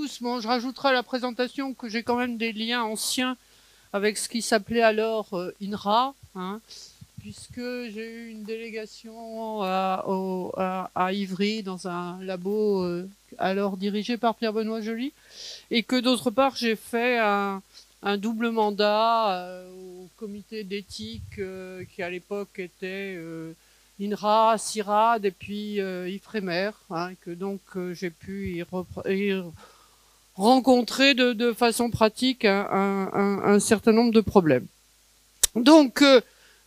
tous. Bon, je rajouterai à la présentation que j'ai quand même des liens anciens avec ce qui s'appelait alors INRA, hein, puisque j'ai eu une délégation à Ivry, dans un labo alors dirigé par Pierre-Benoît Joly, et que d'autre part, j'ai fait un double mandat au comité d'éthique qui à l'époque était INRA, CIRAD et puis IFREMER, hein, que donc j'ai pu y rencontrer de façon pratique un certain nombre de problèmes. Donc,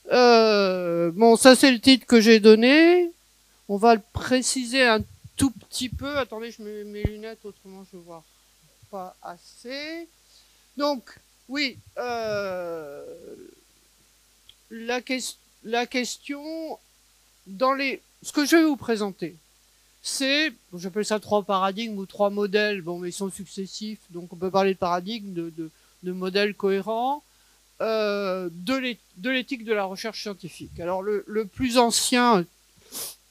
bon, ça c'est le titre que j'ai donné. On va le préciser un tout petit peu. Attendez, je mets mes lunettes, autrement je vois pas assez. Donc, oui, la question dans ce que je vais vous présenter, c'est, j'appelle ça 3 paradigmes ou 3 modèles, bon, mais ils sont successifs, donc on peut parler de paradigmes, de modèles cohérents, de l'éthique de la recherche scientifique. Alors, le plus ancien,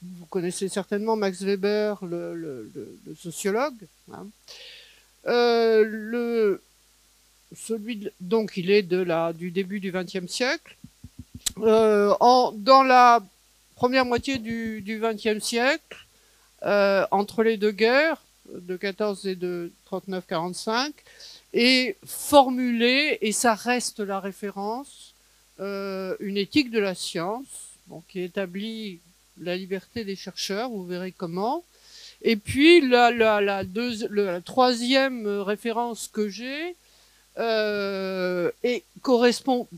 vous connaissez certainement Max Weber, le sociologue, hein. Donc, il est du début du XXe siècle. Dans la première moitié du XXe siècle, entre les deux guerres, de 14 et de 39-45, et formulé, et ça reste la référence, une éthique de la science, bon, qui établit la liberté des chercheurs, vous verrez comment. Et puis la troisième référence que j'ai et correspond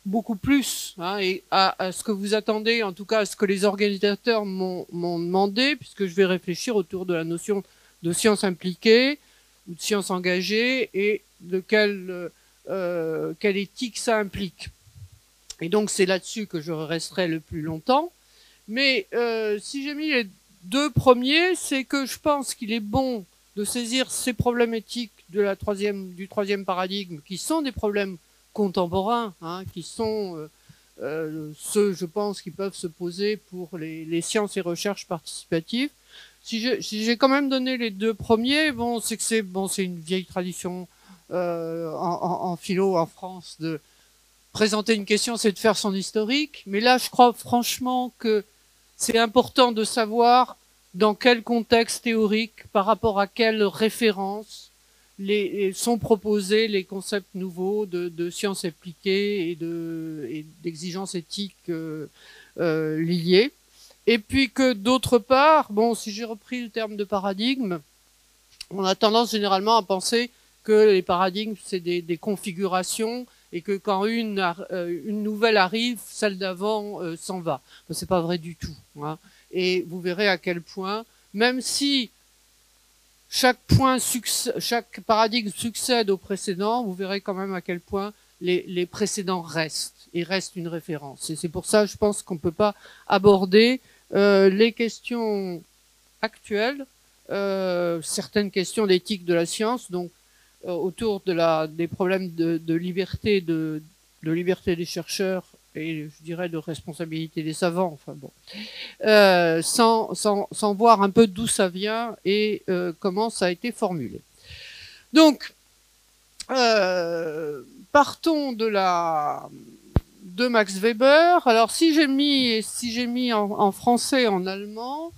beaucoup plus et à ce que vous attendez, en tout cas à ce que les organisateurs m'ont demandé, puisque je vais réfléchir autour de la notion de science impliquée ou de science engagée et de quelle éthique ça implique. Et donc c'est là-dessus que je resterai le plus longtemps. Mais si j'ai mis les deux premiers, c'est que je pense qu'il est bon de saisir ces problèmes éthiques du troisième paradigme, qui sont des problèmes contemporains, hein, qui sont ceux, je pense, qui peuvent se poser pour les sciences et recherches participatives. Si j'ai quand même donné les deux premiers, bon, c'est que c'est une vieille tradition en philo en France de présenter une question, c'est de faire son historique. Mais là, je crois franchement que c'est important de savoir dans quel contexte théorique, par rapport à quelles références sont proposés les concepts nouveaux de sciences appliquées et d'exigences éthiques liées. Et puis que d'autre part, bon, si j'ai repris le terme de paradigme, on a tendance généralement à penser que les paradigmes, c'est des configurations et que quand une nouvelle arrive, celle d'avant s'en va. Ben, c'est pas vrai du tout, hein. Et vous verrez à quel point, même si chaque paradigme succède au précédent, vous verrez quand même à quel point les précédents restent et restent une référence. Et c'est pour ça, je pense qu'on ne peut pas aborder les questions actuelles, certaines questions d'éthique de la science, donc autour des problèmes de liberté, de liberté des chercheurs et je dirais de responsabilité des savants, enfin bon, sans voir un peu d'où ça vient et comment ça a été formulé. Donc, partons de Max Weber. Alors, si j'ai mis en français et en allemand,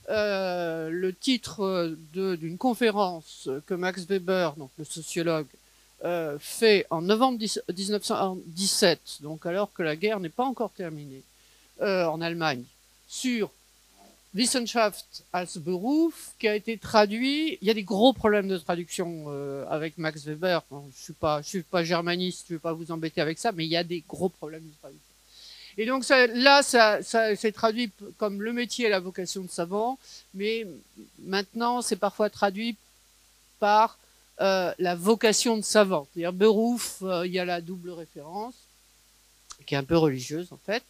le titre d'une conférence que Max Weber, donc le sociologue, fait en novembre 1917, donc alors que la guerre n'est pas encore terminée, en Allemagne, sur Wissenschaft als Beruf, qui a été traduit. Il y a des gros problèmes de traduction avec Max Weber. Bon, je suis pas germaniste, je vais pas vous embêter avec ça, mais il y a des gros problèmes de traduction. Et donc ça c'est traduit comme le métier et la vocation de savant, mais maintenant c'est parfois traduit par la vocation de savant. C'est-à-dire Beruf, il y a la double référence, qui est un peu religieuse en fait.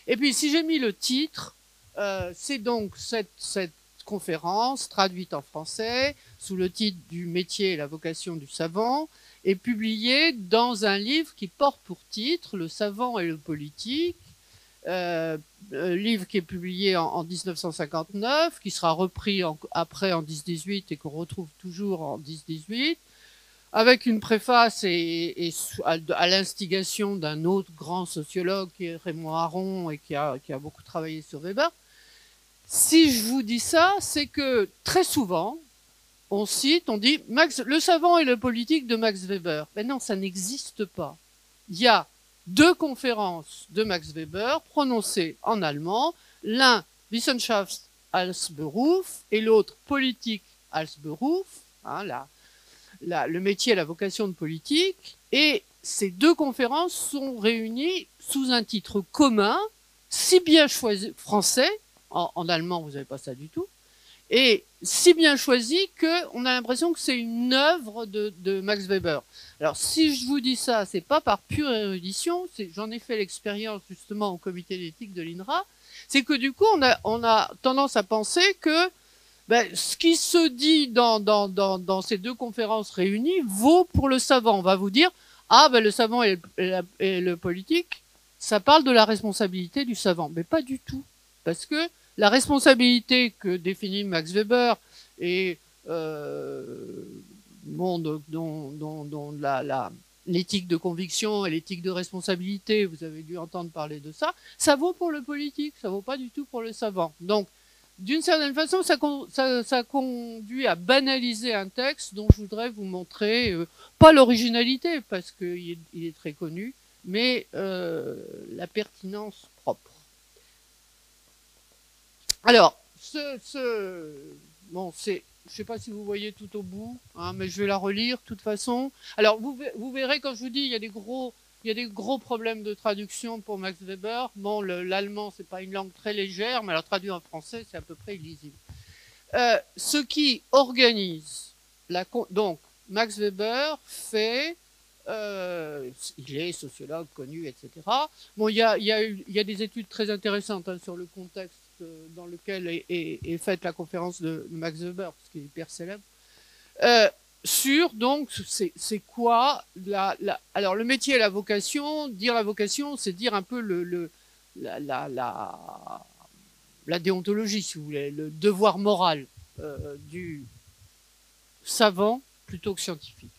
Et puis si j'ai mis le titre, c'est donc cette conférence traduite en français sous le titre du métier et la vocation du savant, est publiée dans un livre qui porte pour titre Le savant et le politique, livre qui est publié en 1959, qui sera repris après en 10-18 et qu'on retrouve toujours en 10-18, avec une préface et à l'instigation d'un autre grand sociologue qui est Raymond Aron et qui a beaucoup travaillé sur Weber. Si je vous dis ça, c'est que très souvent, on dit le savant et le politique de Max Weber. Mais non, ça n'existe pas. Il y a 2 conférences de Max Weber prononcées en allemand, l'un Wissenschaft als Beruf et l'autre Politik als Beruf, hein, le métier et la vocation de politique, et ces 2 conférences sont réunies sous un titre commun, si bien choisi, français, en allemand vous n'avez pas ça du tout, et si bien choisi qu'on a l'impression que c'est une œuvre de Max Weber. Alors si je vous dis ça, c'est pas par pure érudition, j'en ai fait l'expérience justement au comité d'éthique de l'INRA, c'est que du coup on a tendance à penser que ce qui se dit dans ces 2 conférences réunies vaut pour le savant. On va vous dire, le savant et le politique, ça parle de la responsabilité du savant. Mais pas du tout. Parce que la responsabilité que définit Max Weber et dont l'éthique de conviction et l'éthique de responsabilité, vous avez dû entendre parler de ça, ça vaut pour le politique, ça vaut pas du tout pour le savant. Donc, d'une certaine façon, ça conduit à banaliser un texte dont je voudrais vous montrer, pas l'originalité, parce qu'il est très connu, mais la pertinence propre. Alors, bon, je sais pas si vous voyez tout au bout, hein, mais je vais la relire de toute façon. Alors, vous verrez, quand je vous dis, il y a des gros problèmes de traduction pour Max Weber. Bon, l'allemand, c'est pas une langue très légère, mais alors traduit en français, c'est à peu près illisible. Ce qui organise donc, Max Weber fait, il est sociologue connu, etc. Bon, il y a des études très intéressantes hein, sur le contexte dans lequel est faite la conférence de Max Weber, parce qu'il est hyper célèbre. Sur, donc, c'est quoi alors, le métier et la vocation, dire la vocation, c'est dire un peu la déontologie, si vous voulez, le devoir moral du savant plutôt que scientifique.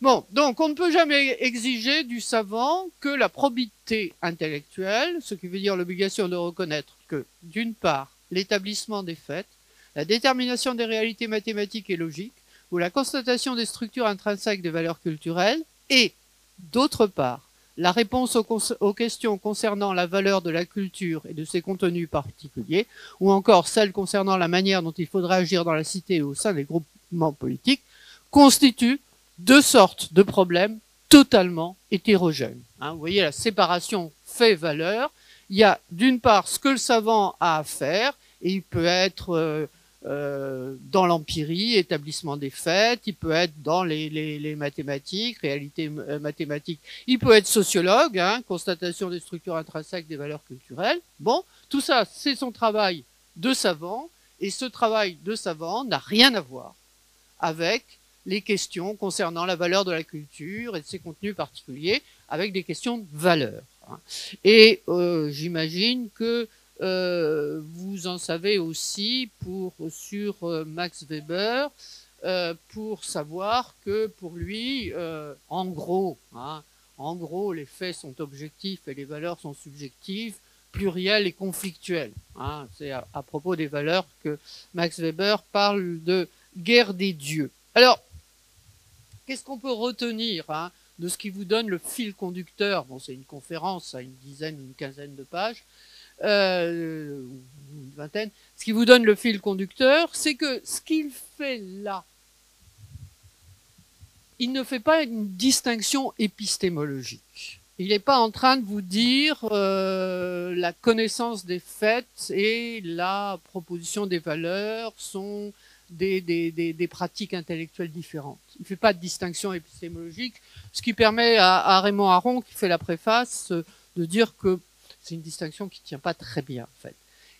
Bon, donc, on ne peut jamais exiger du savant que la probité intellectuelle, ce qui veut dire l'obligation de reconnaître que, d'une part, l'établissement des faits, la détermination des réalités mathématiques et logiques, ou la constatation des structures intrinsèques des valeurs culturelles, et, d'autre part, la réponse aux questions concernant la valeur de la culture et de ses contenus particuliers, ou encore celles concernant la manière dont il faudrait agir dans la cité et au sein des groupements politiques, constituent 2 sortes de problèmes totalement hétérogènes. Hein, vous voyez la séparation fait-valeur. Il y a d'une part ce que le savant a à faire, et il peut être dans l'empirie, établissement des faits, il peut être dans les mathématiques, réalité mathématique, il peut être sociologue, hein, constatation des structures intrinsèques des valeurs culturelles. Bon, tout ça, c'est son travail de savant, et ce travail de savant n'a rien à voir avec les questions concernant la valeur de la culture et de ses contenus particuliers, avec des questions de valeur. Hein. Et j'imagine que vous en savez aussi sur Max Weber, pour savoir que pour lui, en gros, les faits sont objectifs et les valeurs sont subjectives, plurielles et conflictuelles. Hein. C'est à propos des valeurs que Max Weber parle de guerre des dieux. Alors, qu'est-ce qu'on peut retenir de ce qui vous donne le fil conducteur? Bon, c'est une conférence à une dizaine ou une quinzaine de pages, une vingtaine. Ce qui vous donne le fil conducteur, c'est que ce qu'il fait là, il ne fait pas une distinction épistémologique. Il n'est pas en train de vous dire la connaissance des faits et la proposition des valeurs sont des pratiques intellectuelles différentes. Il ne fait pas de distinction épistémologique, ce qui permet à Raymond Aron, qui fait la préface, de dire que c'est une distinction qui ne tient pas très bien, en fait.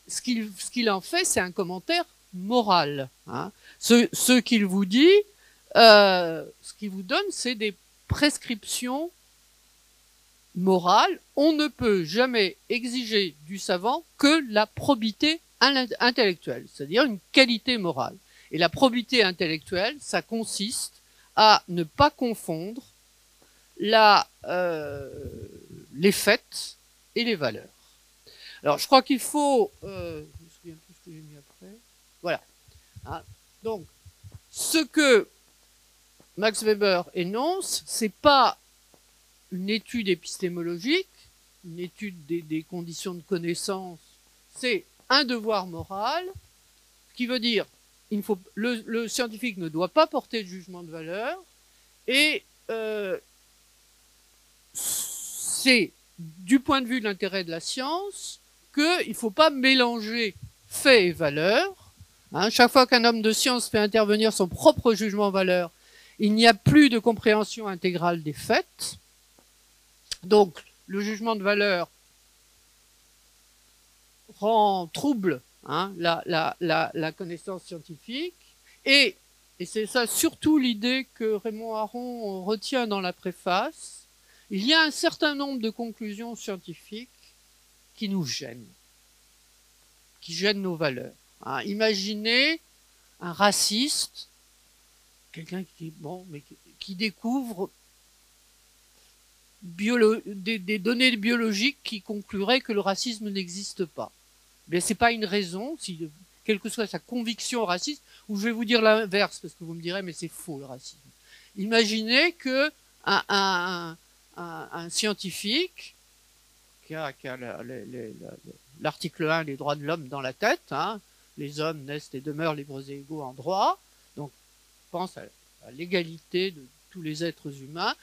Ce qu'il en fait, c'est un commentaire moral. Hein. Ce qu'il vous dit, ce qu'il vous donne, c'est des prescriptions morale, on ne peut jamais exiger du savant que la probité intellectuelle, c'est-à-dire une qualité morale. Et la probité intellectuelle, ça consiste à ne pas confondre les faits et les valeurs. Alors, je crois qu'il faut... je me souviens plus ce que j'ai mis après. Voilà. Hein, donc, ce que Max Weber énonce, c'est pas une étude épistémologique, une étude des conditions de connaissance, c'est un devoir moral, qui veut dire le scientifique ne doit pas porter de jugement de valeur, et c'est du point de vue de l'intérêt de la science qu'il ne faut pas mélanger faits et valeurs. Hein, chaque fois qu'un homme de science fait intervenir son propre jugement de valeur, il n'y a plus de compréhension intégrale des faits. Donc, le jugement de valeur rend trouble la connaissance scientifique, et c'est ça surtout l'idée que Raymond Aron retient dans la préface. Il y a un certain nombre de conclusions scientifiques qui nous gênent, qui gênent nos valeurs. Hein, imaginez un raciste, quelqu'un qui découvre des données biologiques qui concluraient que le racisme n'existe pas. Mais c'est pas une raison, quelle que soit sa conviction raciste, ou je vais vous dire l'inverse, parce que vous me direz, mais c'est faux le racisme. Imaginez que un scientifique qui a l'article 1, les droits de l'homme dans la tête, hein, les hommes naissent et demeurent libres et égaux en droit, donc pense à l'égalité de tous les êtres humains,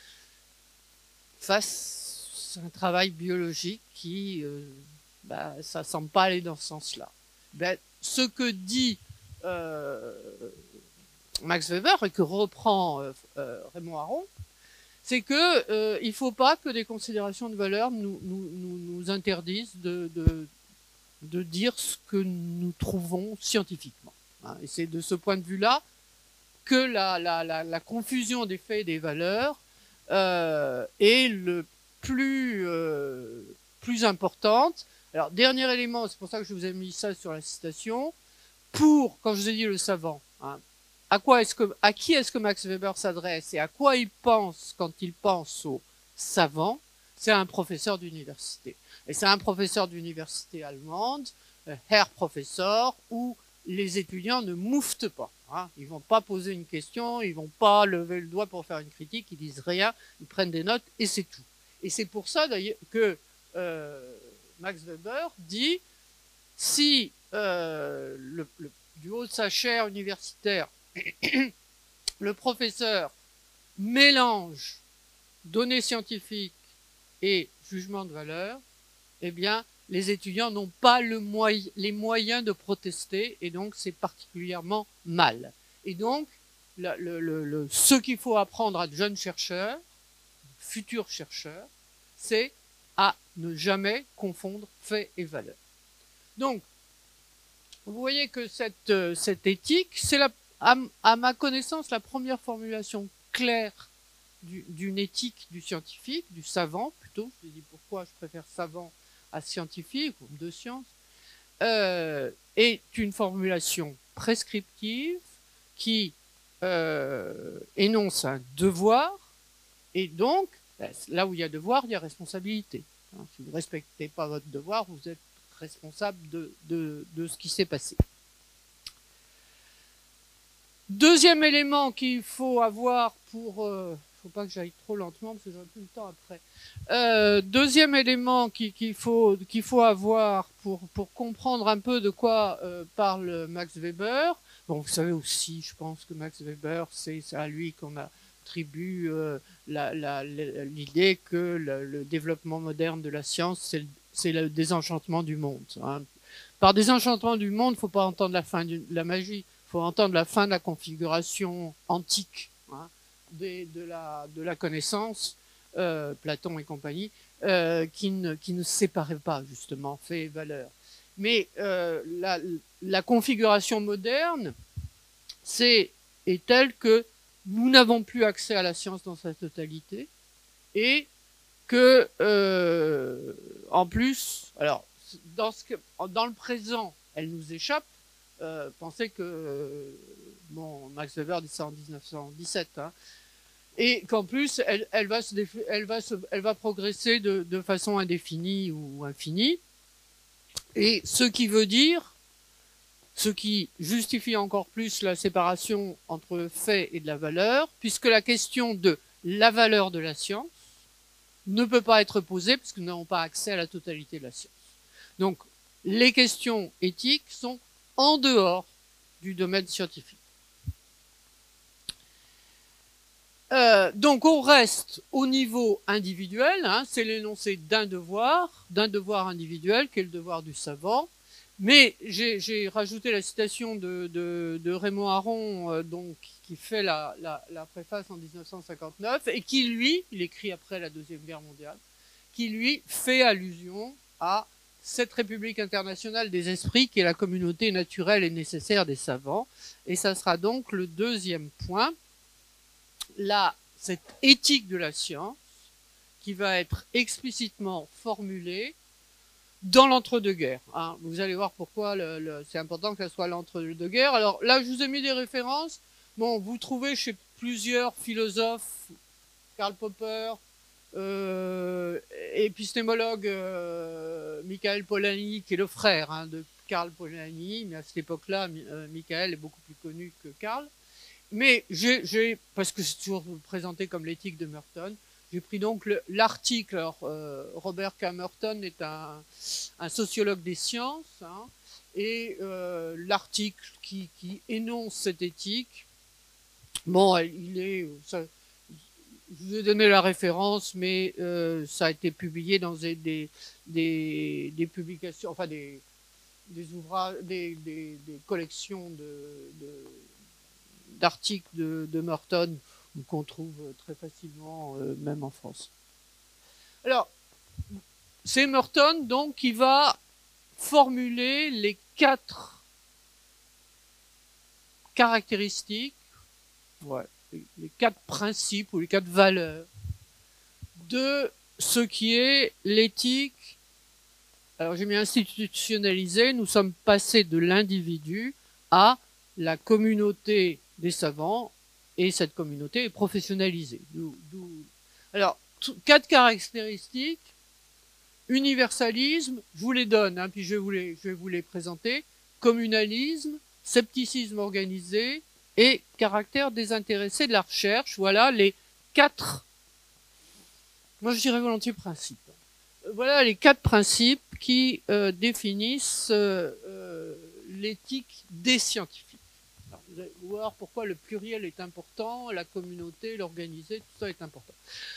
face à un travail biologique qui, ça semble pas aller dans ce sens-là. Ce que dit Max Weber et que reprend Raymond Aron, c'est que il faut pas que des considérations de valeur nous interdisent de dire ce que nous trouvons scientifiquement. Hein. Et c'est de ce point de vue-là que la confusion des faits et des valeurs est le plus importante. Alors, dernier élément, c'est pour ça que je vous ai mis ça sur la citation, quand je vous ai dit le savant, hein, à qui est-ce que Max Weber s'adresse et à quoi il pense quand il pense au savant? C'est un professeur d'université. Et c'est un professeur d'université allemande, Herr Professor, où les étudiants ne mouftent pas. Hein. Ils vont pas poser une question, ils vont pas lever le doigt pour faire une critique, ils disent rien, ils prennent des notes et c'est tout. Et c'est pour ça d'ailleurs que Max Weber dit si du haut de sa chaire universitaire, le professeur mélange données scientifiques et jugement de valeur, eh bien, les étudiants n'ont pas les moyens de protester, et donc c'est particulièrement mal. Et donc, ce qu'il faut apprendre à de jeunes chercheurs, futurs chercheurs, c'est à ne jamais confondre faits et valeurs. Donc, vous voyez que cette éthique, c'est à ma connaissance la première formulation claire d'une éthique du scientifique, du savant plutôt. Je dis pourquoi je préfère savant à scientifique, ou de science, est une formulation prescriptive qui énonce un devoir, et donc, là où il y a devoir, il y a responsabilité. Hein, si vous ne respectez pas votre devoir, vous êtes responsable de ce qui s'est passé. Deuxième élément qu'il faut avoir pour... faut pas que j'aille trop lentement parce que j'aurai plus le temps après. Deuxième élément qu'il faut avoir pour comprendre un peu de quoi parle Max Weber. Bon, vous savez aussi, je pense que Max Weber, c'est à lui qu'on attribue l'idée que le développement moderne de la science, c'est le désenchantement du monde. Hein. Par désenchantement du monde, il ne faut pas entendre la fin de la magie, il faut entendre la fin de la configuration antique, hein, de la connaissance, Platon et compagnie, qui ne séparait pas justement fait et valeur. Mais la configuration moderne est telle que nous n'avons plus accès à la science dans sa totalité, et que, en plus, alors, dans le présent, elle nous échappe. Pensez que, bon, Max Weber dit ça en 1917, hein, et qu'en plus, elle va progresser de façon indéfinie ou infinie, et ce qui justifie encore plus la séparation entre le fait et de la valeur, puisque la question de la valeur de la science ne peut pas être posée, parce que nous n'avons pas accès à la totalité de la science. Donc, les questions éthiques sont en dehors du domaine scientifique. Donc, on reste au niveau individuel, hein, c'est l'énoncé d'un devoir individuel, qui est le devoir du savant. Mais j'ai rajouté la citation de Raymond Aron, donc, qui fait la préface en 1959, et qui, lui, il écrit après la Deuxième Guerre mondiale, qui, lui, fait allusion à cette République internationale des esprits qui est la communauté naturelle et nécessaire des savants. Et ça sera donc le deuxième point, là, cette éthique de la science, qui va être explicitement formulée dans l'entre-deux-guerres. Hein. Vous allez voir pourquoi c'est important que ça soit l'entre-deux-guerres. Alors là, je vous ai mis des références. Bon, vous trouvez chez plusieurs philosophes, Karl Popper, épistémologue Michael Polanyi, qui est le frère, hein, de Karl Polanyi, mais à cette époque-là, Michael est beaucoup plus connu que Karl. Mais parce que c'est toujours présenté comme l'éthique de Merton, j'ai pris donc l'article. Alors, Robert K. Merton est un sociologue des sciences, hein, et l'article qui énonce cette éthique, bon, je vous ai donné la référence, mais ça a été publié dans des publications, enfin des ouvrages, des collections d'articles de Merton, qu'on trouve très facilement, même en France. Alors, c'est Merton, donc, qui va formuler les 4 caractéristiques, ouais, les 4 principes ou les 4 valeurs de ce qui est l'éthique. Alors, j'ai mis institutionnalisé, nous sommes passés de l'individu à la communauté des savants, et cette communauté est professionnalisée. Alors, 4 caractéristiques. Universalisme, je vous les donne, hein, puis je vais vous les présenter. Communalisme, scepticisme organisé et caractère désintéressé de la recherche. Voilà les 4, moi je dirais volontiers principes. Voilà les 4 principes qui définissent l'éthique des scientifiques. Alors, vous allez voir pourquoi le pluriel est important, la communauté, l'organisé, tout ça est important.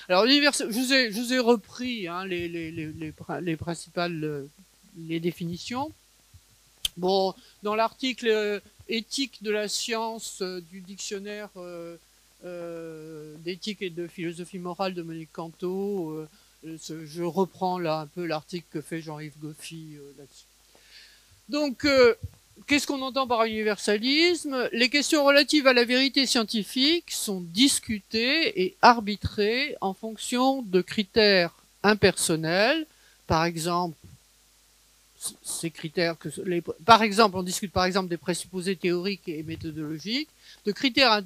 Alors, je vous ai repris, hein, les principales les définitions. Bon, dans l'article éthique de la science du dictionnaire d'éthique et de philosophie morale de Monique Canto, je reprends là un peu l'article que fait Jean-Yves Goffy là-dessus. Donc, qu'est-ce qu'on entend par universalisme? Les questions relatives à la vérité scientifique sont discutées et arbitrées en fonction de critères impersonnels. Par exemple, ces critères par exemple, on discute par exemple des présupposés théoriques et méthodologiques, de critères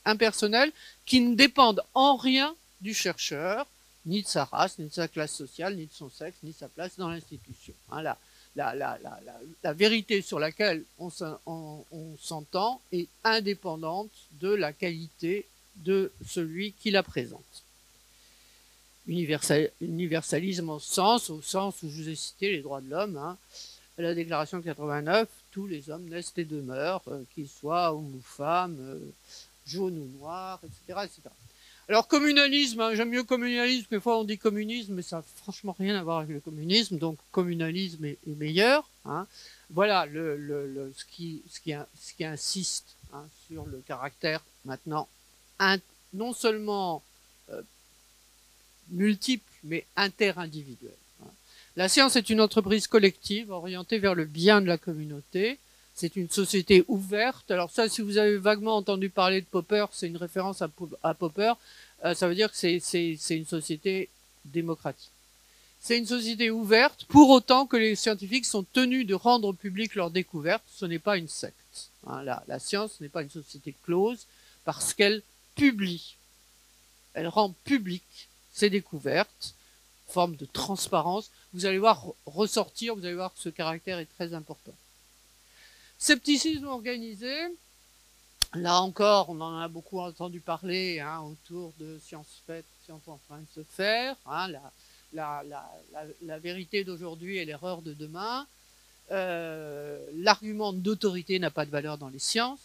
impersonnels qui ne dépendent en rien du chercheur, ni de sa race, ni de sa classe sociale, ni de son sexe, ni de sa place dans l'institution. Voilà. La vérité sur laquelle on s'entend est indépendante de la qualité de celui qui la présente. Universalisme au sens où je vous ai cité les droits de l'homme, hein, la déclaration de 89, tous les hommes naissent et demeurent, qu'ils soient hommes ou femmes, jaunes ou noirs, etc., etc. Alors, communalisme, hein, j'aime mieux communalisme, des fois on dit communisme, mais ça n'a franchement rien à voir avec le communisme, donc communalisme est meilleur. Hein. Voilà ce qui insiste, hein, sur le caractère maintenant non seulement multiple, mais interindividuel. Hein. La science est une entreprise collective orientée vers le bien de la communauté. C'est une société ouverte. Alors ça, si vous avez vaguement entendu parler de Popper, c'est une référence à Popper. ça veut dire que c'est une société démocratique. C'est une société ouverte, pour autant que les scientifiques sont tenus de rendre public leurs découvertes. Ce n'est pas une secte. Hein, la science n'est pas une société close parce qu'elle publie. Elle rend public ses découvertes, forme de transparence. Vous allez voir ressortir, vous allez voir que ce caractère est très important. Scepticisme organisé. Là encore, on en a beaucoup entendu parler hein, autour de sciences faites, sciences en train de se faire. Hein, la vérité d'aujourd'hui est l'erreur de demain. L'argument d'autorité n'a pas de valeur dans les sciences.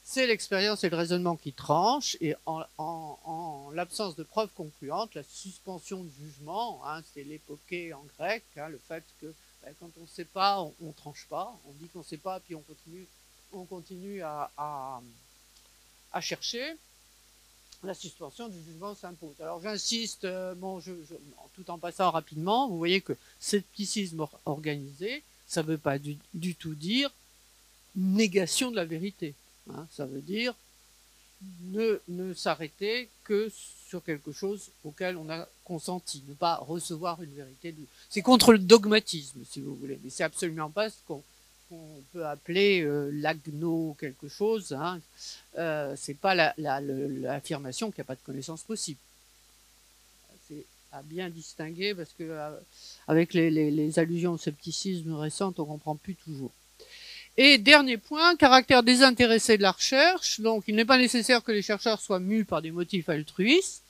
C'est l'expérience et le raisonnement qui tranchent. Et en l'absence de preuves concluantes, la suspension de jugement, hein, c'est l'époqué en grec, hein, le fait que ben, quand on ne sait pas, on ne tranche pas. On dit qu'on ne sait pas, puis on continue à chercher. La suspension du jugement s'impose. Alors j'insiste, tout en passant rapidement, vous voyez que scepticisme organisé, ça ne veut pas du tout dire négation de la vérité. Hein, ça veut dire ne s'arrêter que sur quelque chose auquel on a consenti, ne pas recevoir une vérité. C'est contre le dogmatisme, si vous voulez, mais c'est absolument pas ce qu'on peut appeler l'agno quelque chose. Hein. C'est pas l'affirmation qu'il n'y a pas de connaissance possible. C'est à bien distinguer parce que avec les allusions au scepticisme récentes, on comprend plus toujours. Et dernier point, caractère désintéressé de la recherche. Donc, il n'est pas nécessaire que les chercheurs soient mus par des motifs altruistes,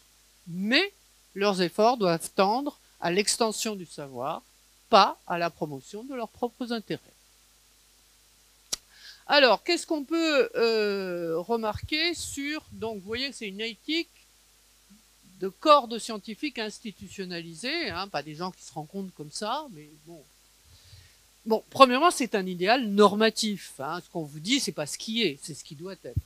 mais leurs efforts doivent tendre à l'extension du savoir, pas à la promotion de leurs propres intérêts. Alors, qu'est-ce qu'on peut remarquer sur... Donc, vous voyez que c'est une éthique de corps de scientifiques institutionnalisés, hein, pas des gens qui se rencontrent comme ça, mais bon... Bon, premièrement, c'est un idéal normatif. Hein. Ce qu'on vous dit, c'est pas ce qui est, c'est ce qui doit être.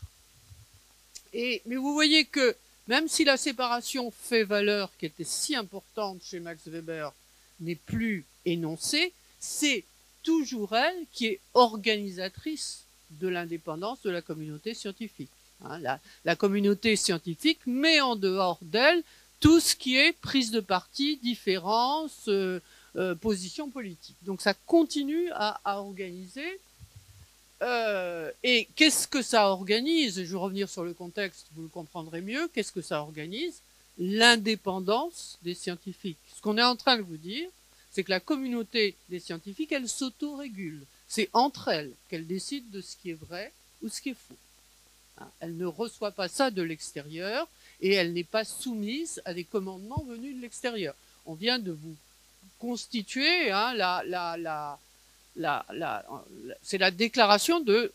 Mais vous voyez que même si la séparation fait-valeur, qui était si importante chez Max Weber, n'est plus énoncée, c'est toujours elle qui est organisatrice de l'indépendance de la communauté scientifique. Hein. La communauté scientifique met en dehors d'elle tout ce qui est prise de parti, différence, position politique. Donc ça continue à organiser. Et qu'est-ce que ça organise? Je vais revenir sur le contexte, vous le comprendrez mieux. Qu'est-ce que ça organise? L'indépendance des scientifiques. Ce qu'on est en train de vous dire, c'est que la communauté des scientifiques, elle s'auto-régule. C'est entre elles qu'elles décident de ce qui est vrai ou ce qui est faux. Hein, elle ne reçoit pas ça de l'extérieur et elle n'est pas soumise à des commandements venus de l'extérieur. On vient de vous constituer hein, c'est la déclaration de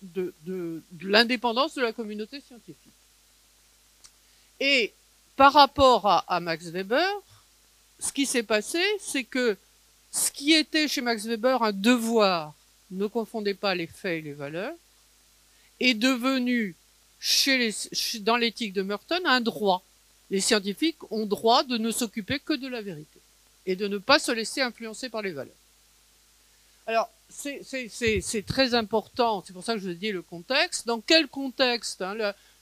l'indépendance de la communauté scientifique. Et par rapport à Max Weber, ce qui s'est passé, c'est que ce qui était chez Max Weber un devoir, ne confondez pas les faits et les valeurs, est devenu dans l'éthique de Merton un droit. Les scientifiques ont droit de ne s'occuper que de la vérité et de ne pas se laisser influencer par les valeurs. Alors, c'est très important, c'est pour ça que je vous ai dit le contexte. Dans quel contexte hein,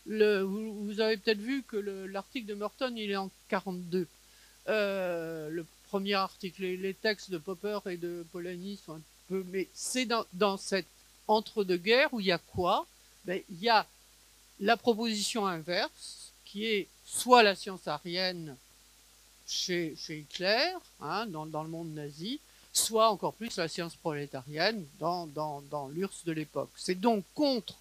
vous avez peut-être vu que l'article de Merton, il est en 42. Le premier article, les textes de Popper et de Polanyi sont un peu... Mais c'est dans cette entre-deux-guerres où il y a quoi? Ben, il y a la proposition inverse, qui est soit la science aryenne chez Hitler, hein, dans le monde nazi, soit encore plus la science prolétarienne dans l'URSS de l'époque. C'est donc contre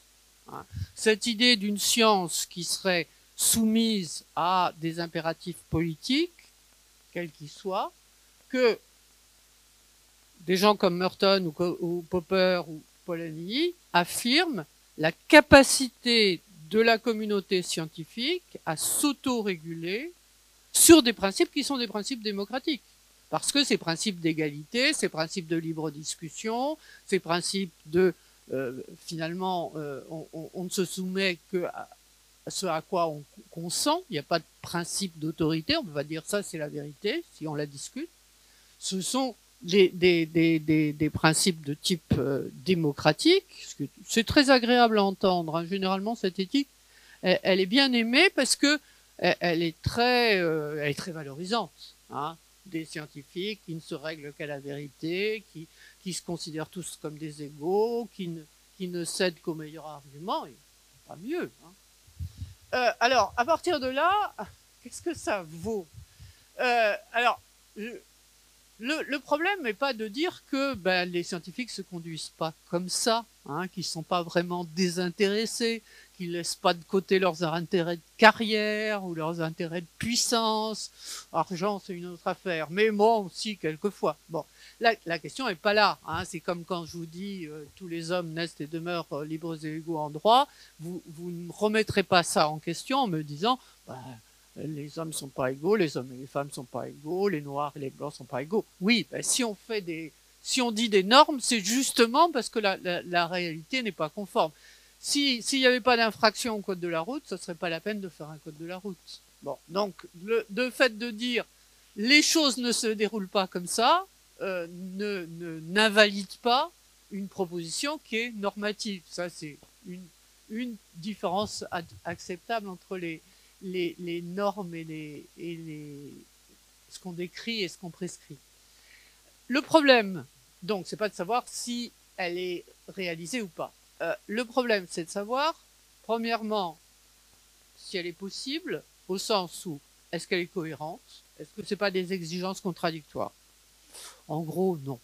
hein, cette idée d'une science qui serait soumise à des impératifs politiques, quels qu'ils soient, que des gens comme Merton ou Popper ou Polanyi affirment la capacité de la communauté scientifique à s'auto-réguler sur des principes qui sont des principes démocratiques. Parce que ces principes d'égalité, ces principes de libre discussion, ces principes de, finalement, on ne se soumet que à ce à quoi on consent, il n'y a pas de principe d'autorité, on peut pas dire ça c'est la vérité, si on la discute. Ce sont des principes de type démocratique. C'est très agréable à entendre. Hein. Généralement, cette éthique, elle est bien aimée parce que elle est très valorisante, hein, des scientifiques qui ne se règlent qu'à la vérité, qui se considèrent tous comme des égaux, qui ne cèdent qu'aux meilleurs arguments, et pas mieux. Hein. Alors, à partir de là, qu'est-ce que ça vaut? Alors, le problème n'est pas de dire que ben, les scientifiques se conduisent pas comme ça, hein, qu'ils ne sont pas vraiment désintéressés, qu'ils ne laissent pas de côté leurs intérêts de carrière ou leurs intérêts de puissance. Argent, c'est une autre affaire, mais moi aussi, quelquefois. Bon, la question n'est pas là. Hein. C'est comme quand je vous dis tous les hommes naissent et demeurent libres et égaux en droit. Vous ne remettrez pas ça en question en me disant ben, les hommes ne sont pas égaux, les hommes et les femmes ne sont pas égaux, les noirs et les blancs ne sont pas égaux. Oui, ben, si on dit des normes, c'est justement parce que la réalité n'est pas conforme. S'il n'y avait pas d'infraction au code de la route, ce ne serait pas la peine de faire un code de la route. Bon, donc le fait de dire les choses ne se déroulent pas comme ça n'invalide pas une proposition qui est normative. Ça, c'est une différence acceptable entre les normes et ce qu'on décrit et ce qu'on prescrit. Le problème, donc, c'est pas de savoir si elle est réalisée ou pas. Le problème, c'est de savoir, premièrement, si elle est possible, au sens où est-ce qu'elle est cohérente, est-ce que c'est pas des exigences contradictoires? En gros, non.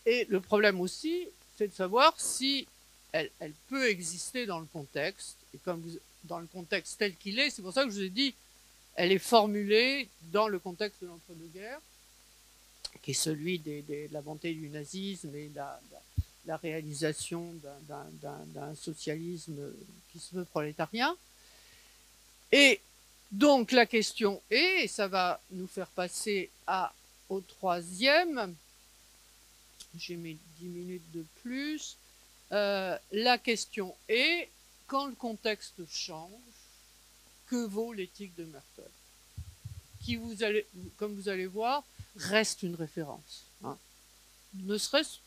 Et le problème aussi, c'est de savoir si elle peut exister dans le contexte, et comme dans le contexte tel qu'il est, c'est pour ça que je vous ai dit, elle est formulée dans le contexte de l'entre-deux-guerres, qui est celui de la montée du nazisme et la réalisation d'un socialisme qui se veut prolétarien. Et donc la question est, et ça va nous faire passer au troisième, j'ai mis 10 minutes de plus, la question est, quand le contexte change, que vaut l'éthique de Merton, qui, comme vous allez voir, reste une référence. Hein. Ne serait-ce,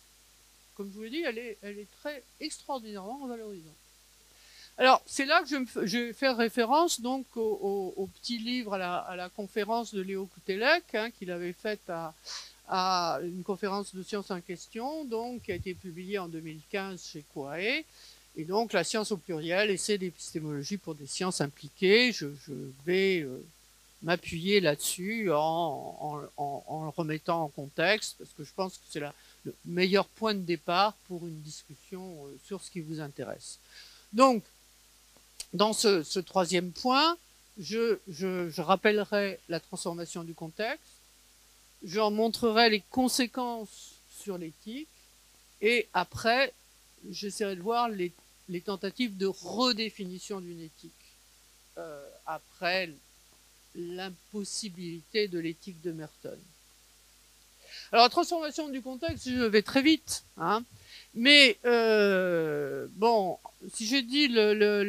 comme je vous l'ai dit, elle est très extraordinairement valorisante. Alors, c'est là que je vais faire référence donc au petit livre à la conférence de Léo Coutelec, hein, qu'il avait faite à une conférence de sciences en question, donc, qui a été publiée en 2015 chez Coae. Et donc, la science au pluriel, essai d'épistémologie pour des sciences impliquées. Je vais m'appuyer là-dessus en le remettant en contexte, parce que je pense que c'est le meilleur point de départ pour une discussion sur ce qui vous intéresse. Donc, dans ce troisième point, je rappellerai la transformation du contexte, j'en montrerai les conséquences sur l'éthique, et après, j'essaierai de voir les tentatives de redéfinition d'une éthique, après l'impossibilité de l'éthique de Merton. Alors, la transformation du contexte, je vais très vite, hein, mais bon, si j'ai dit le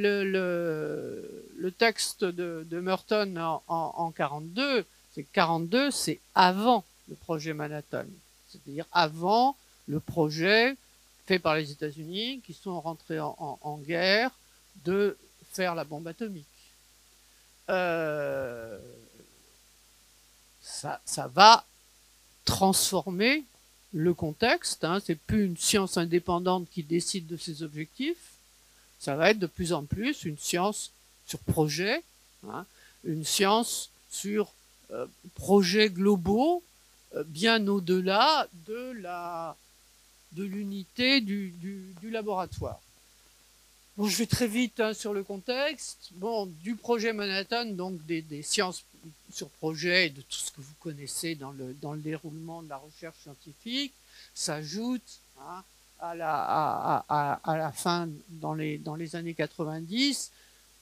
texte de Merton en 42, c'est 42, c'est avant le projet Manhattan, c'est-à-dire avant le projet fait par les États-Unis qui sont rentrés en guerre de faire la bombe atomique. Ça va transformer le contexte, hein, c'est plus une science indépendante qui décide de ses objectifs, ça va être de plus en plus une science sur projet, hein, une science sur projets globaux, bien au-delà de l'unité du laboratoire. Bon, je vais très vite hein, sur le contexte. Bon, du projet Manhattan, donc des sciences sur projet et de tout ce que vous connaissez dans le déroulement de la recherche scientifique, s'ajoute hein, à la fin, dans les années 90,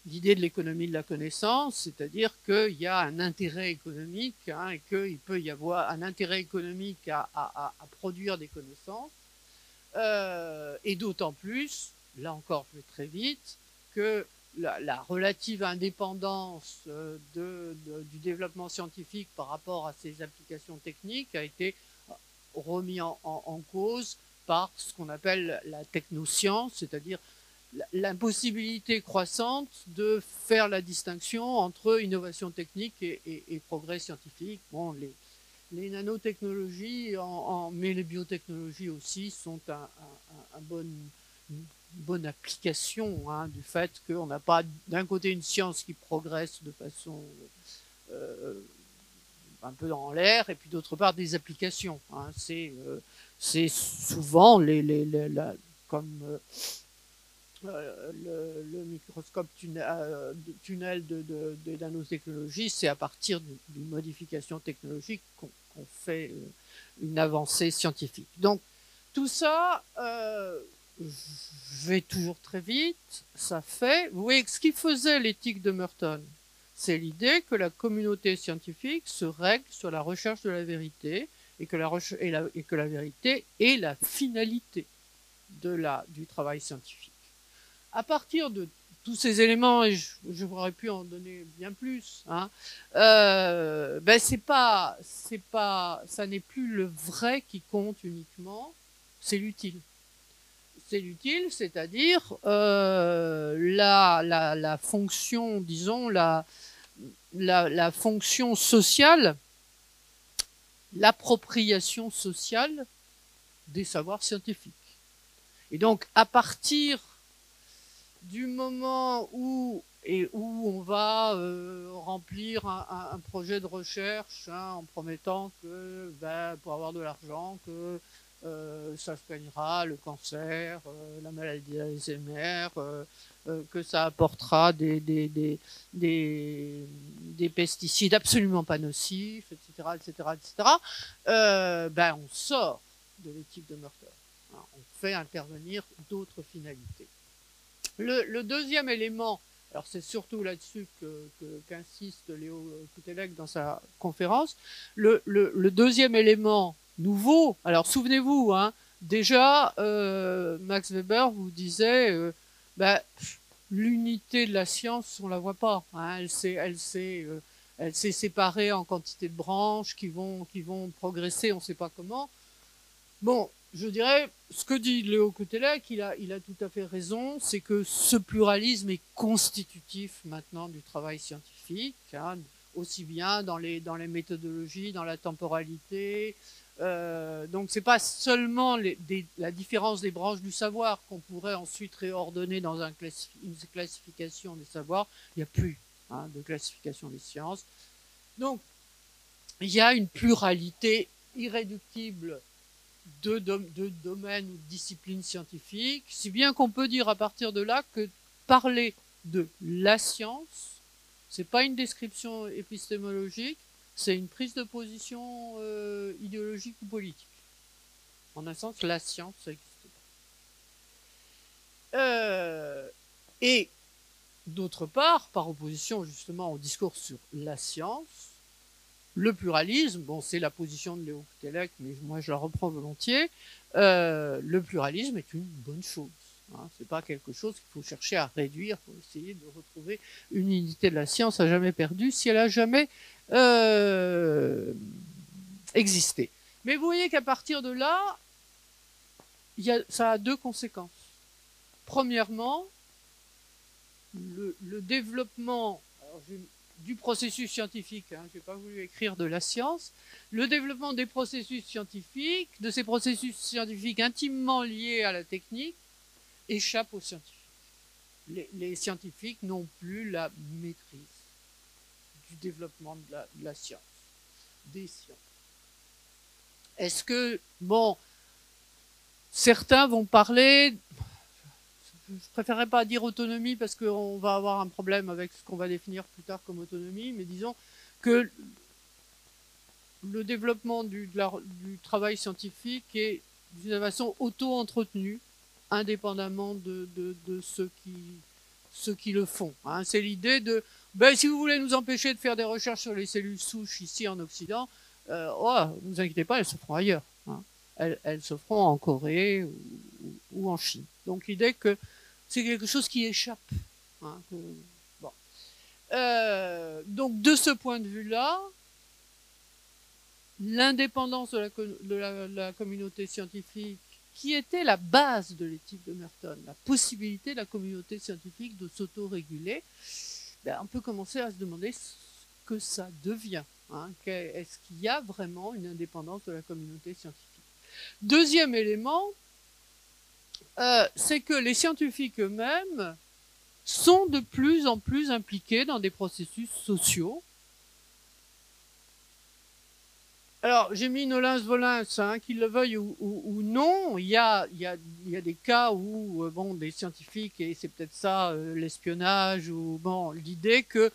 l'idée de l'économie de la connaissance, c'est-à-dire qu'il y a un intérêt économique hein, et qu'il peut y avoir un intérêt économique à produire des connaissances, et d'autant plus, là encore je vais très vite, que la relative indépendance du développement scientifique par rapport à ses applications techniques a été remis en cause par ce qu'on appelle la technoscience, c'est-à-dire l'impossibilité croissante de faire la distinction entre innovation technique et progrès scientifique. Bon, les nanotechnologies, mais les biotechnologies aussi, sont une bonne application, hein, du fait qu'on n'a pas d'un côté une science qui progresse de façon un peu dans l'air, et puis d'autre part des applications. Hein. C'est souvent comme le microscope tunnel de nanotechnologie, c'est à partir d'une modification technologique qu'on fait une avancée scientifique. Donc tout ça, je vais toujours très vite, ça fait... Vous voyez, ce qui faisait l'éthique de Merton, c'est l'idée que la communauté scientifique se règle sur la recherche de la vérité et que la vérité est la finalité du travail scientifique. À partir de tous ces éléments, et je pourrais pu en donner bien plus, hein, ben ça n'est plus le vrai qui compte uniquement, c'est l'utile. C'est l'utile, c'est-à-dire la fonction, disons, la fonction sociale, l'appropriation sociale des savoirs scientifiques. Et donc, à partir du moment où on va remplir un projet de recherche, hein, en promettant que pour avoir de l'argent, que ça soignera le cancer, la maladie d'Alzheimer, que ça apportera des pesticides absolument pas nocifs, etc., etc., etc. On sort de l'éthique de Merton. Hein, on fait intervenir d'autres finalités. Le deuxième élément, alors c'est surtout là-dessus qu'insiste Léo Koutelek dans sa conférence, le deuxième élément nouveau, alors souvenez-vous, hein, déjà Max Weber vous disait l'unité de la science, on la voit pas, hein, elle s'est séparée en quantité de branches qui vont progresser, on ne sait pas comment. Bon, je dirais, ce que dit Léo Koutelek, il a tout à fait raison, c'est que ce pluralisme est constitutif maintenant du travail scientifique, hein, aussi bien dans les méthodologies, dans la temporalité. Donc c'est pas seulement la différence des branches du savoir qu'on pourrait ensuite réordonner dans une classification des savoirs. Il n'y a plus, hein, de classification des sciences. Donc il y a une pluralité irréductible de domaines ou de disciplines scientifiques, si bien qu'on peut dire à partir de là que parler de la science, c'est pas une description épistémologique, c'est une prise de position idéologique ou politique. En un sens, la science, ça n'existe pas. Et d'autre part, par opposition justement au discours sur la science, le pluralisme, bon, c'est la position de Léo Koutelek, mais moi je la reprends volontiers, le pluralisme est une bonne chose. Hein, c'est pas quelque chose qu'il faut chercher à réduire pour essayer de retrouver une unité de la science à jamais perdue si elle a jamais existé. Mais vous voyez qu'à partir de là, ça a deux conséquences. Premièrement, le développement du processus scientifique, hein, je n'ai pas voulu écrire de la science, le développement des processus scientifiques, de ces processus scientifiques intimement liés à la technique, échappe aux scientifiques. Les scientifiques n'ont plus la maîtrise du développement de la science, des sciences. Est-ce que, bon, certains vont parler, je préférerais pas dire autonomie parce qu'on va avoir un problème avec ce qu'on va définir plus tard comme autonomie, mais disons que le développement du travail scientifique est d'une façon auto-entretenue, indépendamment de ceux qui le font. Hein. C'est l'idée de, si vous voulez nous empêcher de faire des recherches sur les cellules souches ici en Occident, ne vous inquiétez pas, elles se feront ailleurs. Hein. Elles se feront en Corée ou en Chine. Donc l'idée que c'est quelque chose qui échappe. Hein, bon. Donc de ce point de vue-là, l'indépendance de la communauté scientifique qui était la base de l'éthique de Merton, la possibilité de la communauté scientifique de s'auto-réguler, ben, on peut commencer à se demander ce que ça devient. Hein. Est-ce qu'il y a vraiment une indépendance de la communauté scientifique? Deuxième élément, c'est que les scientifiques eux-mêmes sont de plus en plus impliqués dans des processus sociaux. Alors, j'ai mis Nolens-Volens, hein, qu'ils le veuillent ou non. Il y a des cas où, bon, des scientifiques, et c'est peut-être ça, l'espionnage, ou bon, l'idée que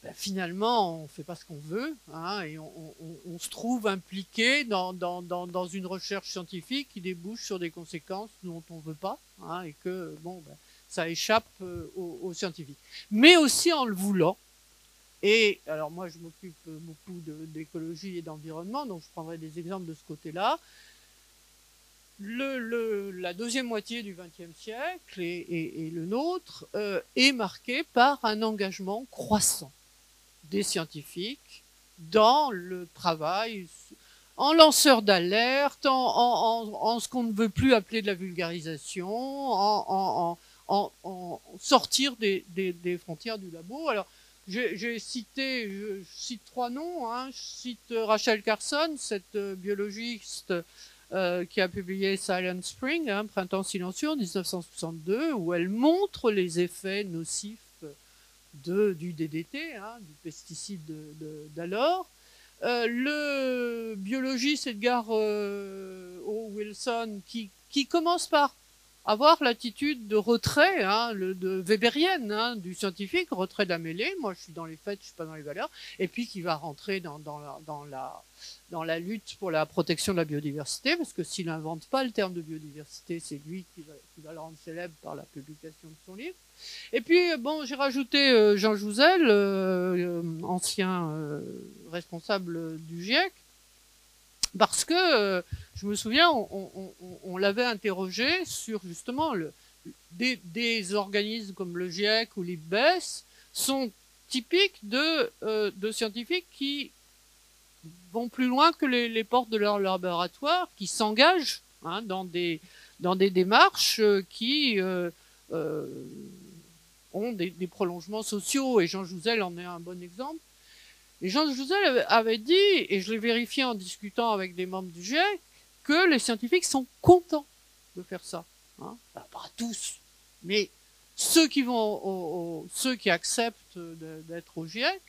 ben, finalement, on ne fait pas ce qu'on veut, hein, et on se trouve impliqué dans une recherche scientifique qui débouche sur des conséquences dont on ne veut pas, hein, et que, bon, ben, ça échappe aux scientifiques. Mais aussi en le voulant. Et alors moi, je m'occupe beaucoup d'écologie et d'environnement, donc je prendrai des exemples de ce côté-là. La deuxième moitié du XXe siècle et le nôtre est marqué par un engagement croissant des scientifiques dans le travail en lanceur d'alerte, en ce qu'on ne veut plus appeler de la vulgarisation, en sortir des frontières du labo. Alors, je cite trois noms. Hein. Je cite Rachel Carson, cette biologiste qui a publié Silent Spring, hein, Printemps silencieux en 1962, où elle montre les effets nocifs du DDT, hein, du pesticide d'alors. Le biologiste Edgar O. Wilson qui commence par avoir l'attitude de retrait, hein, de weberienne, hein, du scientifique, retrait de la mêlée. Moi, je suis dans les faits, je suis pas dans les valeurs. Et puis qui va rentrer dans la lutte pour la protection de la biodiversité, parce que s'il n'invente pas le terme de biodiversité, c'est lui qui va le rendre célèbre par la publication de son livre. Et puis, bon, j'ai rajouté Jean Jouzel, ancien responsable du GIEC, parce que je me souviens, on l'avait interrogé sur justement des organismes comme le GIEC ou l'IPBES sont typiques de scientifiques qui vont plus loin que les portes de leur laboratoire, qui s'engagent, hein, dans des démarches qui ont des prolongements sociaux, et Jean Jouzel en est un bon exemple. Et Jean Jouzel avait dit, et je l'ai vérifié en discutant avec des membres du GIEC, que les scientifiques sont contents de faire ça. Hein. Bah, pas tous, mais ceux qui acceptent d'être au GIEC,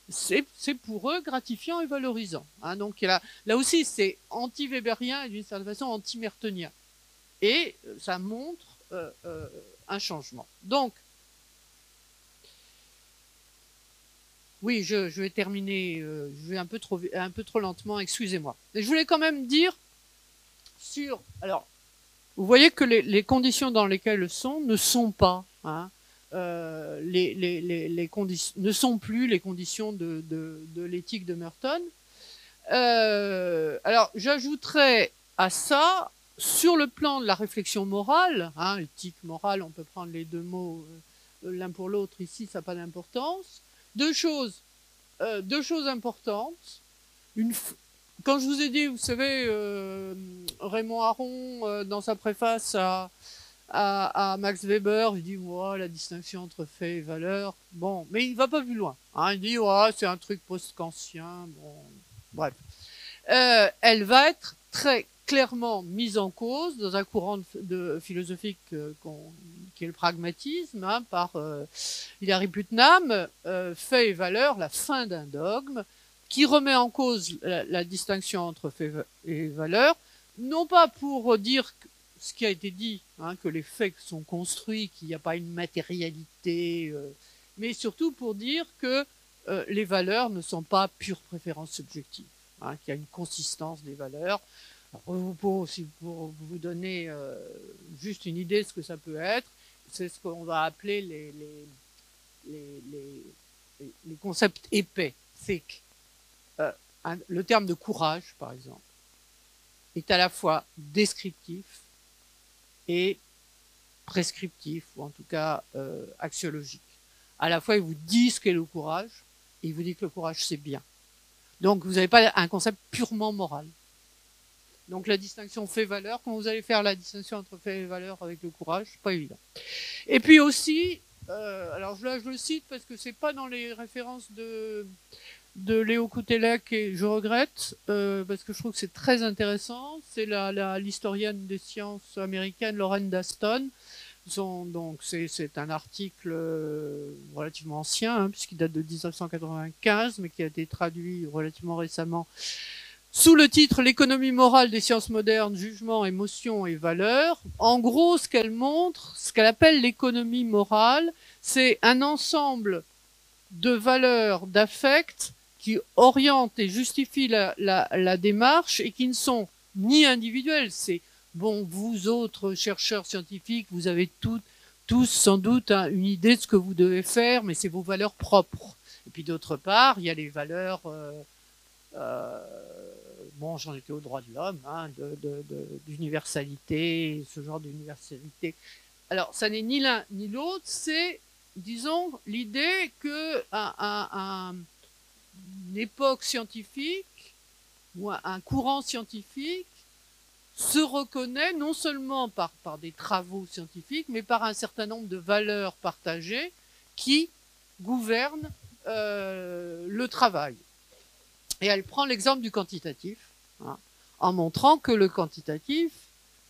c'est pour eux gratifiant et valorisant. Hein. Donc là aussi, c'est anti-webérien et d'une certaine façon anti-mertonien. Et ça montre un changement. Donc, oui, je vais terminer, je vais un peu trop lentement, excusez-moi. Je voulais quand même dire sur... Alors, vous voyez que les conditions dans lesquelles elles sont ne sont pas, hein, ne sont plus les conditions de l'éthique de Merton. Alors, j'ajouterais à ça, sur le plan de la réflexion morale, hein, éthique, morale, on peut prendre les deux mots l'un pour l'autre, ici, ça n'a pas d'importance. Deux choses importantes. Quand je vous ai dit, vous savez, Raymond Aron, dans sa préface à Max Weber, il dit ouais, la distinction entre fait et valeur. Bon, mais il va pas plus loin. Hein, il dit ouais, c'est un truc post-kantien. Bon, bref. Elle va être très clairement mise en cause dans un courant philosophique qui est le pragmatisme, hein, par Hilary Putnam, fait et valeur, la fin d'un dogme, qui remet en cause la distinction entre fait et valeur, non pas pour dire ce qui a été dit, hein, que les faits sont construits, qu'il n'y a pas une matérialité, mais surtout pour dire que les valeurs ne sont pas pure préférence subjective, hein, qu'il y a une consistance des valeurs. Pour vous donner juste une idée de ce que ça peut être, c'est ce qu'on va appeler les concepts épais, thick. Le terme de courage, par exemple, est à la fois descriptif et prescriptif, ou en tout cas axiologique. À la fois, il vous dit ce qu'est le courage, et il vous dit que le courage, c'est bien. Donc, vous n'avez pas un concept purement moral. Donc la distinction fait-valeur, quand vous allez faire la distinction entre fait et valeur avec le courage, pas évident. Et puis aussi, alors là je le cite parce que c'est pas dans les références de Léo Koutelek et je regrette parce que je trouve que c'est très intéressant. C'est l'historienne des sciences américaine Lauren Daston. Donc c'est un article relativement ancien hein, puisqu'il date de 1995 mais qui a été traduit relativement récemment sous le titre L'économie morale des sciences modernes, jugement, émotion et valeurs. En gros, ce qu'elle montre, ce qu'elle appelle l'économie morale, c'est un ensemble de valeurs, d'affects qui orientent et justifient la démarche et qui ne sont ni individuelles. C'est bon, vous autres chercheurs scientifiques, vous avez tous sans doute hein, une idée de ce que vous devez faire, mais c'est vos valeurs propres. Et puis d'autre part, il y a les valeurs bon, j'en étais au droit de l'homme, hein, d'universalité, ce genre d'universalité. Alors, ça n'est ni l'un ni l'autre, c'est, disons, l'idée que une époque scientifique ou un courant scientifique se reconnaît non seulement par des travaux scientifiques, mais par un certain nombre de valeurs partagées qui gouvernent le travail. Et elle prend l'exemple du quantitatif, hein, en montrant que le quantitatif,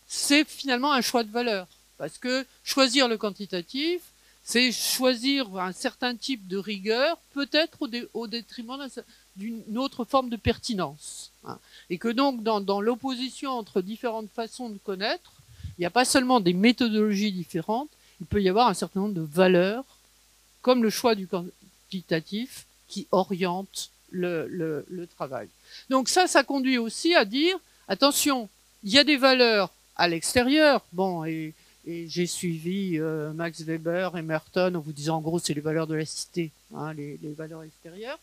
c'est finalement un choix de valeur. Parce que choisir le quantitatif, c'est choisir un certain type de rigueur, peut-être au détriment d'une autre forme de pertinence. Hein. Et que donc, dans l'opposition entre différentes façons de connaître, il n'y a pas seulement des méthodologies différentes, il peut y avoir un certain nombre de valeurs, comme le choix du quantitatif, qui orientent le travail. Donc ça conduit aussi à dire, attention, il y a des valeurs à l'extérieur, bon, et j'ai suivi Max Weber et Merton en vous disant, en gros, c'est les valeurs de la cité, hein, les valeurs extérieures,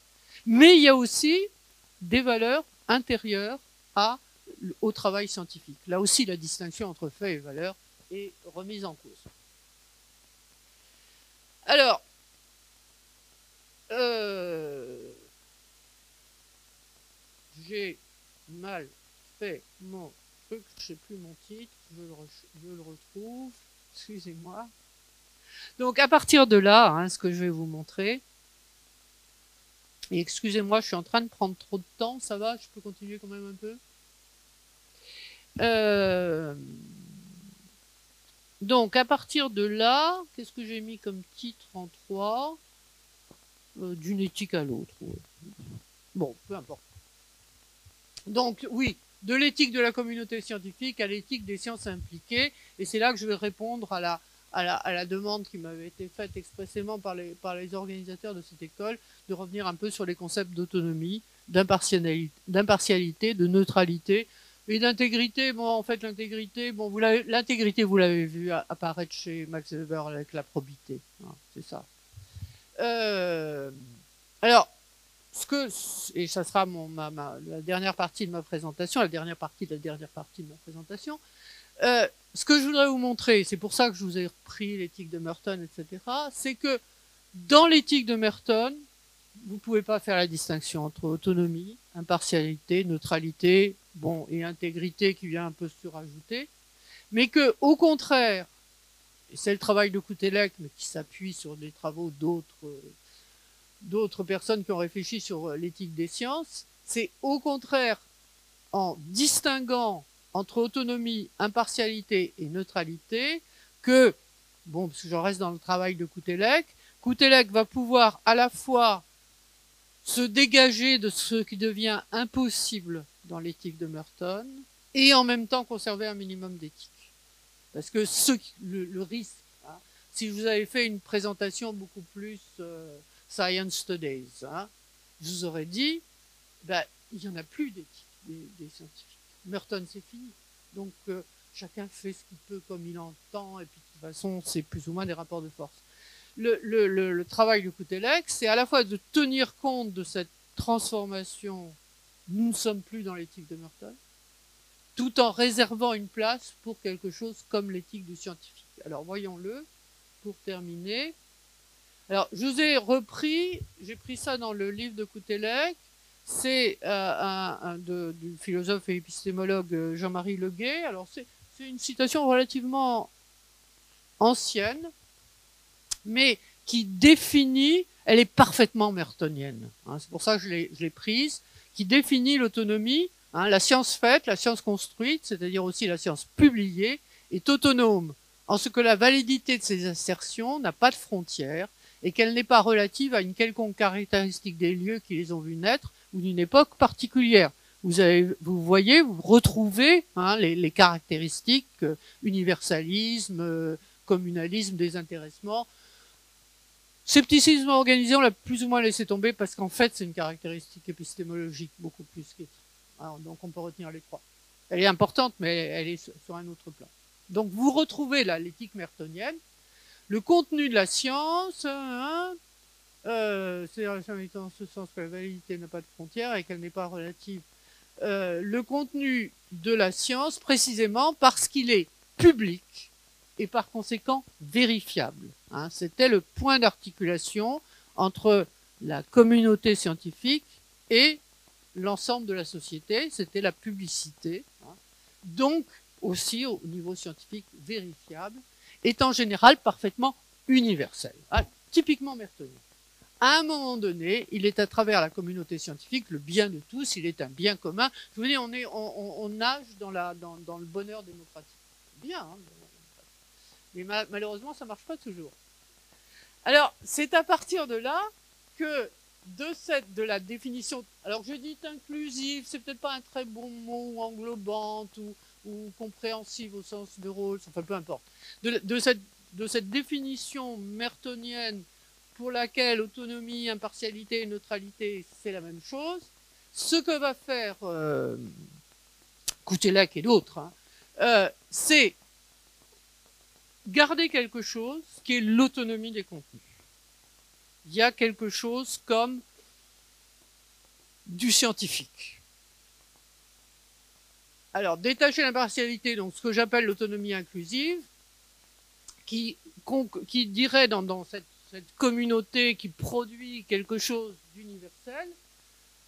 mais il y a aussi des valeurs intérieures au travail scientifique. Là aussi, la distinction entre fait et valeur est remise en cause. Alors, j'ai mal fait mon truc, je sais plus mon titre, je le retrouve, excusez-moi. Donc à partir de là, hein, ce que je vais vous montrer, et excusez-moi, je suis en train de prendre trop de temps, ça va, je peux continuer quand même un peu. Donc à partir de là, qu'est-ce que j'ai mis comme titre en 3 d'une éthique à l'autre. Ouais. Bon, peu importe. Donc oui, de l'éthique de la communauté scientifique à l'éthique des sciences impliquées, et c'est là que je vais répondre à la demande qui m'avait été faite expressément par les organisateurs de cette école, de revenir un peu sur les concepts d'autonomie, d'impartialité, de neutralité et d'intégrité. Bon, en fait, l'intégrité, bon, vous l'avez vu apparaître chez Max Weber avec la probité, hein, c'est ça. Alors, et ça sera la dernière partie de ma présentation, ce que je voudrais vous montrer, c'est pour ça que je vous ai repris l'éthique de Merton, etc., c'est que dans l'éthique de Merton, vous ne pouvez pas faire la distinction entre autonomie, impartialité, neutralité, bon, et intégrité qui vient un peu se rajouter, mais que, au contraire, et c'est le travail de Koutelek, mais qui s'appuie sur des travaux d'autres personnes qui ont réfléchi sur l'éthique des sciences, c'est au contraire en distinguant entre autonomie, impartialité et neutralité que, bon, parce que j'en reste dans le travail de Koutelek va pouvoir à la fois se dégager de ce qui devient impossible dans l'éthique de Merton et en même temps conserver un minimum d'éthique. Parce que le risque, hein, si vous avez fait une présentation beaucoup plus Science Studies, hein, je vous aurais dit, ben, il n'y en a plus d'éthique des scientifiques. Merton, c'est fini. Donc, chacun fait ce qu'il peut comme il entend, et puis de toute façon, c'est plus ou moins des rapports de force. Le travail de Koutelek, c'est à la fois de tenir compte de cette transformation, nous ne sommes plus dans l'éthique de Merton, tout en réservant une place pour quelque chose comme l'éthique du scientifique. Alors, voyons-le, pour terminer. Alors, je vous ai repris, j'ai pris ça dans le livre de Koutelek, c'est du philosophe et épistémologue Jean-Marie Leguet. Alors c'est une citation relativement ancienne, mais qui définit, elle est parfaitement mertonienne, hein, c'est pour ça que je l'ai prise, qui définit l'autonomie, hein, la science faite, la science construite, c'est-à-dire aussi la science publiée, est autonome, en ce que la validité de ses assertions n'a pas de frontières, et qu'elle n'est pas relative à une quelconque caractéristique des lieux qui les ont vus naître, ou d'une époque particulière. Vous voyez, vous retrouvez hein, les caractéristiques, universalisme, communalisme, désintéressement. Scepticisme organisé, on l'a plus ou moins laissé tomber parce qu'en fait, c'est une caractéristique épistémologique beaucoup plus qu'éthique. Donc, on peut retenir les trois. Elle est importante, mais elle est sur un autre plan. Donc, vous retrouvez là l'éthique mertonienne, le contenu de la science, c'est en ce sens que la validité n'a pas de frontières et qu'elle n'est pas relative. Le contenu de la science, précisément parce qu'il est public et par conséquent vérifiable. Hein. C'était le point d'articulation entre la communauté scientifique et l'ensemble de la société, c'était la publicité. Hein. Donc, aussi au niveau scientifique vérifiable, est en général parfaitement universel, hein, typiquement mertonien. À un moment donné, il est à travers la communauté scientifique le bien de tous, il est un bien commun. Je vous dis, on nage dans le bonheur démocratique. Bien, hein, mais malheureusement, ça ne marche pas toujours. Alors, c'est à partir de là que de la définition, alors je dis inclusive, c'est peut-être pas un très bon mot, ou englobante, ou compréhensive au sens de Rawls, enfin peu importe, de cette définition mertonienne pour laquelle autonomie, impartialité et neutralité, c'est la même chose, ce que va faire Koutelek et d'autres, hein, c'est garder quelque chose qui est l'autonomie des contenus. Il y a quelque chose comme du scientifique. Alors, détacher l'impartialité, donc ce que j'appelle l'autonomie inclusive, qui dirait dans cette communauté qui produit quelque chose d'universel,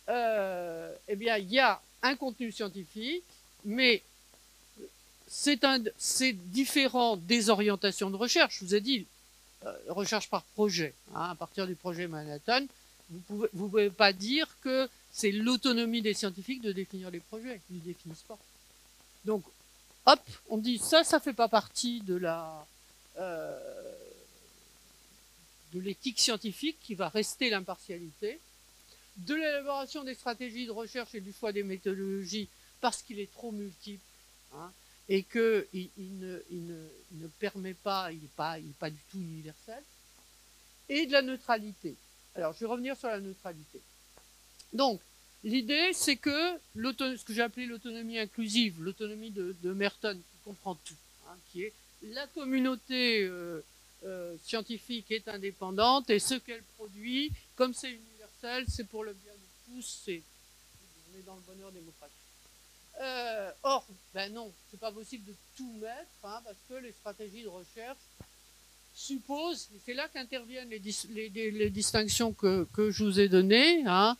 eh bien, il y a un contenu scientifique, mais c'est différent des orientations de recherche. Je vous ai dit, recherche par projet. Hein, à partir du projet Manhattan, vous ne pouvez pas dire que c'est l'autonomie des scientifiques de définir les projets. Ils ne définissent pas. Donc, hop, on dit ça fait pas partie de l'éthique scientifique qui va rester l'impartialité, de l'élaboration des stratégies de recherche et du choix des méthodologies parce qu'il est trop multiple, hein, et qu'il ne permet pas, il n'est pas du tout universel, et de la neutralité. Alors, je vais revenir sur la neutralité. Donc, l'idée, c'est que ce que j'ai appelé l'autonomie inclusive, l'autonomie de Merton, qui comprend tout, hein, qui est la communauté scientifique est indépendante, et ce qu'elle produit, comme c'est universel, c'est pour le bien de tous, on est dans le bonheur démocratique. Or, ben non, c'est pas possible de tout mettre, hein, parce que les stratégies de recherche supposent, et c'est là qu'interviennent les distinctions que je vous ai données, hein,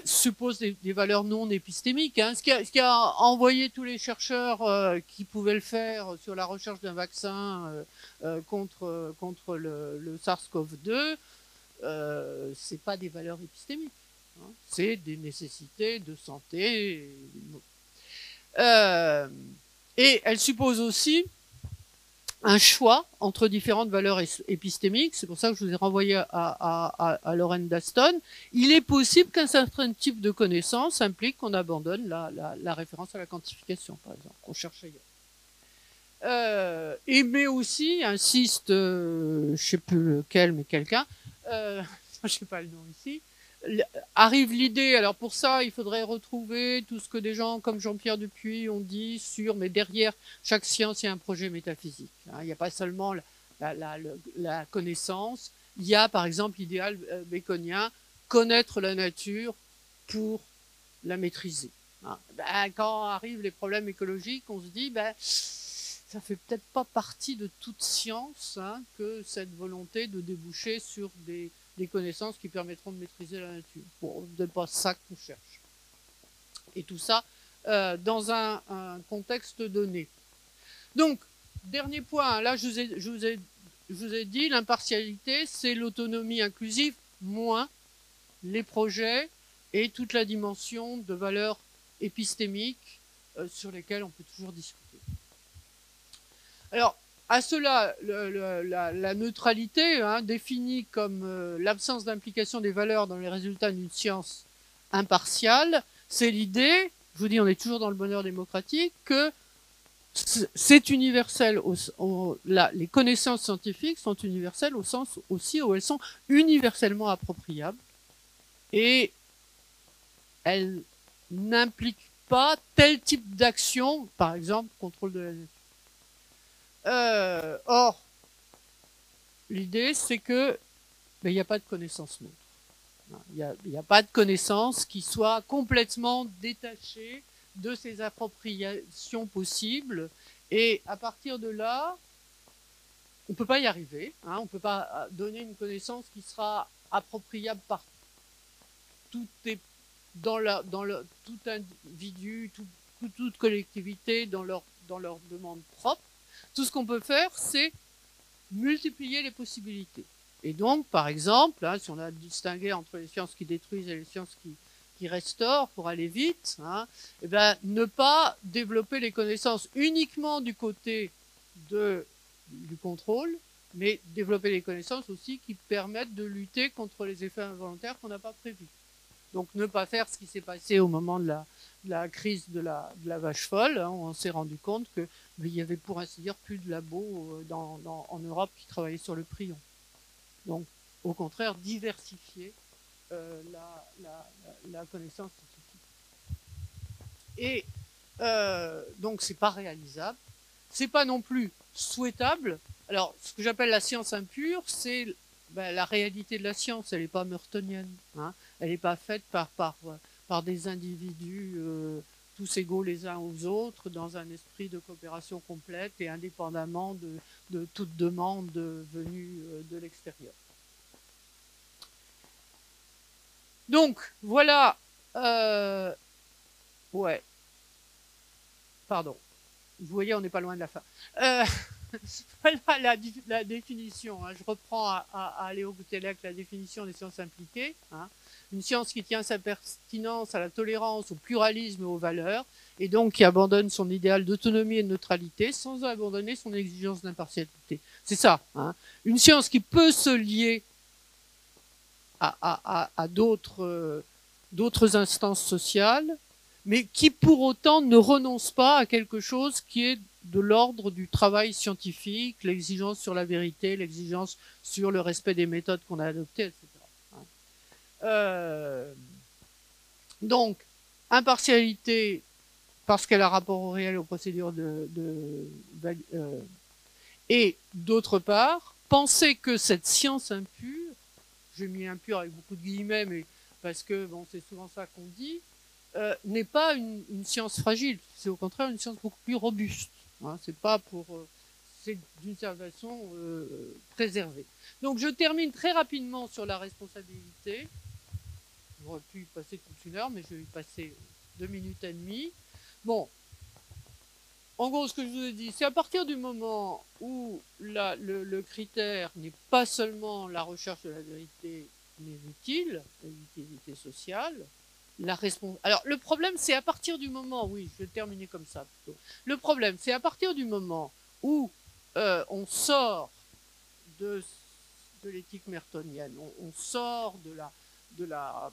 supposent des valeurs non épistémiques. Hein. Ce qui a envoyé tous les chercheurs qui pouvaient le faire sur la recherche d'un vaccin contre le SARS-CoV-2, c'est pas des valeurs épistémiques. Hein. C'est des nécessités de santé. Et elle suppose aussi un choix entre différentes valeurs épistémiques. C'est pour ça que je vous ai renvoyé à Lauren Daston. Il est possible qu'un certain type de connaissance implique qu'on abandonne la référence à la quantification, par exemple, qu'on cherche ailleurs. Mais aussi, insiste, je ne sais plus lequel, mais quelqu'un, je ne sais pas le nom ici, arrive l'idée, alors pour ça, il faudrait retrouver tout ce que des gens comme Jean-Pierre Dupuis ont dit mais derrière chaque science, il y a un projet métaphysique. Hein, il n'y a pas seulement la connaissance, il y a par exemple l'idéal baconien, connaître la nature pour la maîtriser. Hein. Quand arrivent les problèmes écologiques, on se dit, ça fait peut-être pas partie de toute science, hein, que cette volonté de déboucher sur des des connaissances qui permettront de maîtriser la nature. Bon, ce n'est pas ça qu'on cherche. Et tout ça dans un contexte donné. Donc, dernier point, là je vous ai dit, l'impartialité, c'est l'autonomie inclusive moins les projets et toute la dimension de valeurs épistémiques sur lesquelles on peut toujours discuter. Alors, à cela, la neutralité, définie comme l'absence d'implication des valeurs dans les résultats d'une science impartiale, c'est l'idée, je vous dis, on est toujours dans le bonheur démocratique, que c'est universel, les connaissances scientifiques sont universelles au sens aussi où elles sont universellement appropriables et elles n'impliquent pas tel type d'action, par exemple, contrôle de la nature. Or, l'idée, c'est que il n'y a pas de connaissance neutre. Il n'y a pas de connaissance qui soit complètement détachée de ces appropriations possibles. Et à partir de là, on ne peut pas y arriver. On ne peut pas donner une connaissance qui sera appropriable par tout individu, toute collectivité dans leur demande propre. Tout ce qu'on peut faire, c'est multiplier les possibilités. Et donc, par exemple, si on a distingué entre les sciences qui détruisent et les sciences qui restaurent pour aller vite, ne pas développer les connaissances uniquement du côté du contrôle, mais développer les connaissances aussi qui permettent de lutter contre les effets involontaires qu'on n'a pas prévus. Donc ne pas faire ce qui s'est passé au moment de la crise de la vache folle, où on s'est rendu compte qu'il y avait pour ainsi dire plus de labos en Europe qui travaillaient sur le prion. Donc au contraire, diversifier la connaissance scientifique. Et donc c'est pas réalisable, c'est pas non plus souhaitable. Alors ce que j'appelle la science impure, c'est la réalité de la science, elle n'est pas meurtonienne, elle n'est pas faite par des individus tous égaux les uns aux autres dans un esprit de coopération complète et indépendamment de toute demande venue de l'extérieur. Donc, voilà, ouais, pardon, vous voyez, on n'est pas loin de la fin. Voilà la définition, je reprends à Léo Goutelec la définition des sciences impliquées. Une science qui tient sa pertinence à la tolérance, au pluralisme et aux valeurs, et donc qui abandonne son idéal d'autonomie et de neutralité sans abandonner son exigence d'impartialité. C'est ça, une science qui peut se lier à d'autres instances sociales, mais qui pour autant ne renonce pas à quelque chose qui est de l'ordre du travail scientifique, l'exigence sur la vérité, l'exigence sur le respect des méthodes qu'on a adoptées, etc. Donc, impartialité, parce qu'elle a rapport au réel, aux procédures et d'autre part, penser que cette science impure, j'ai mis impure avec beaucoup de guillemets, mais parce que bon, c'est souvent ça qu'on dit, n'est pas une science fragile, c'est au contraire une science beaucoup plus robuste. C'est pas pour, c'est d'une certaine façon préservé. Donc je termine très rapidement sur la responsabilité. J'aurais pu y passer toute une heure, mais je vais y passer 2 minutes et demie. Bon, en gros, ce que je vous ai dit, c'est à partir du moment où le critère n'est pas seulement la recherche de la vérité, mais l'utile, l'utilité sociale, alors, le problème, c'est à partir du moment, oui, je vais terminer comme ça plutôt. Le problème, c'est à partir du moment où on sort de l'éthique mertonienne, on sort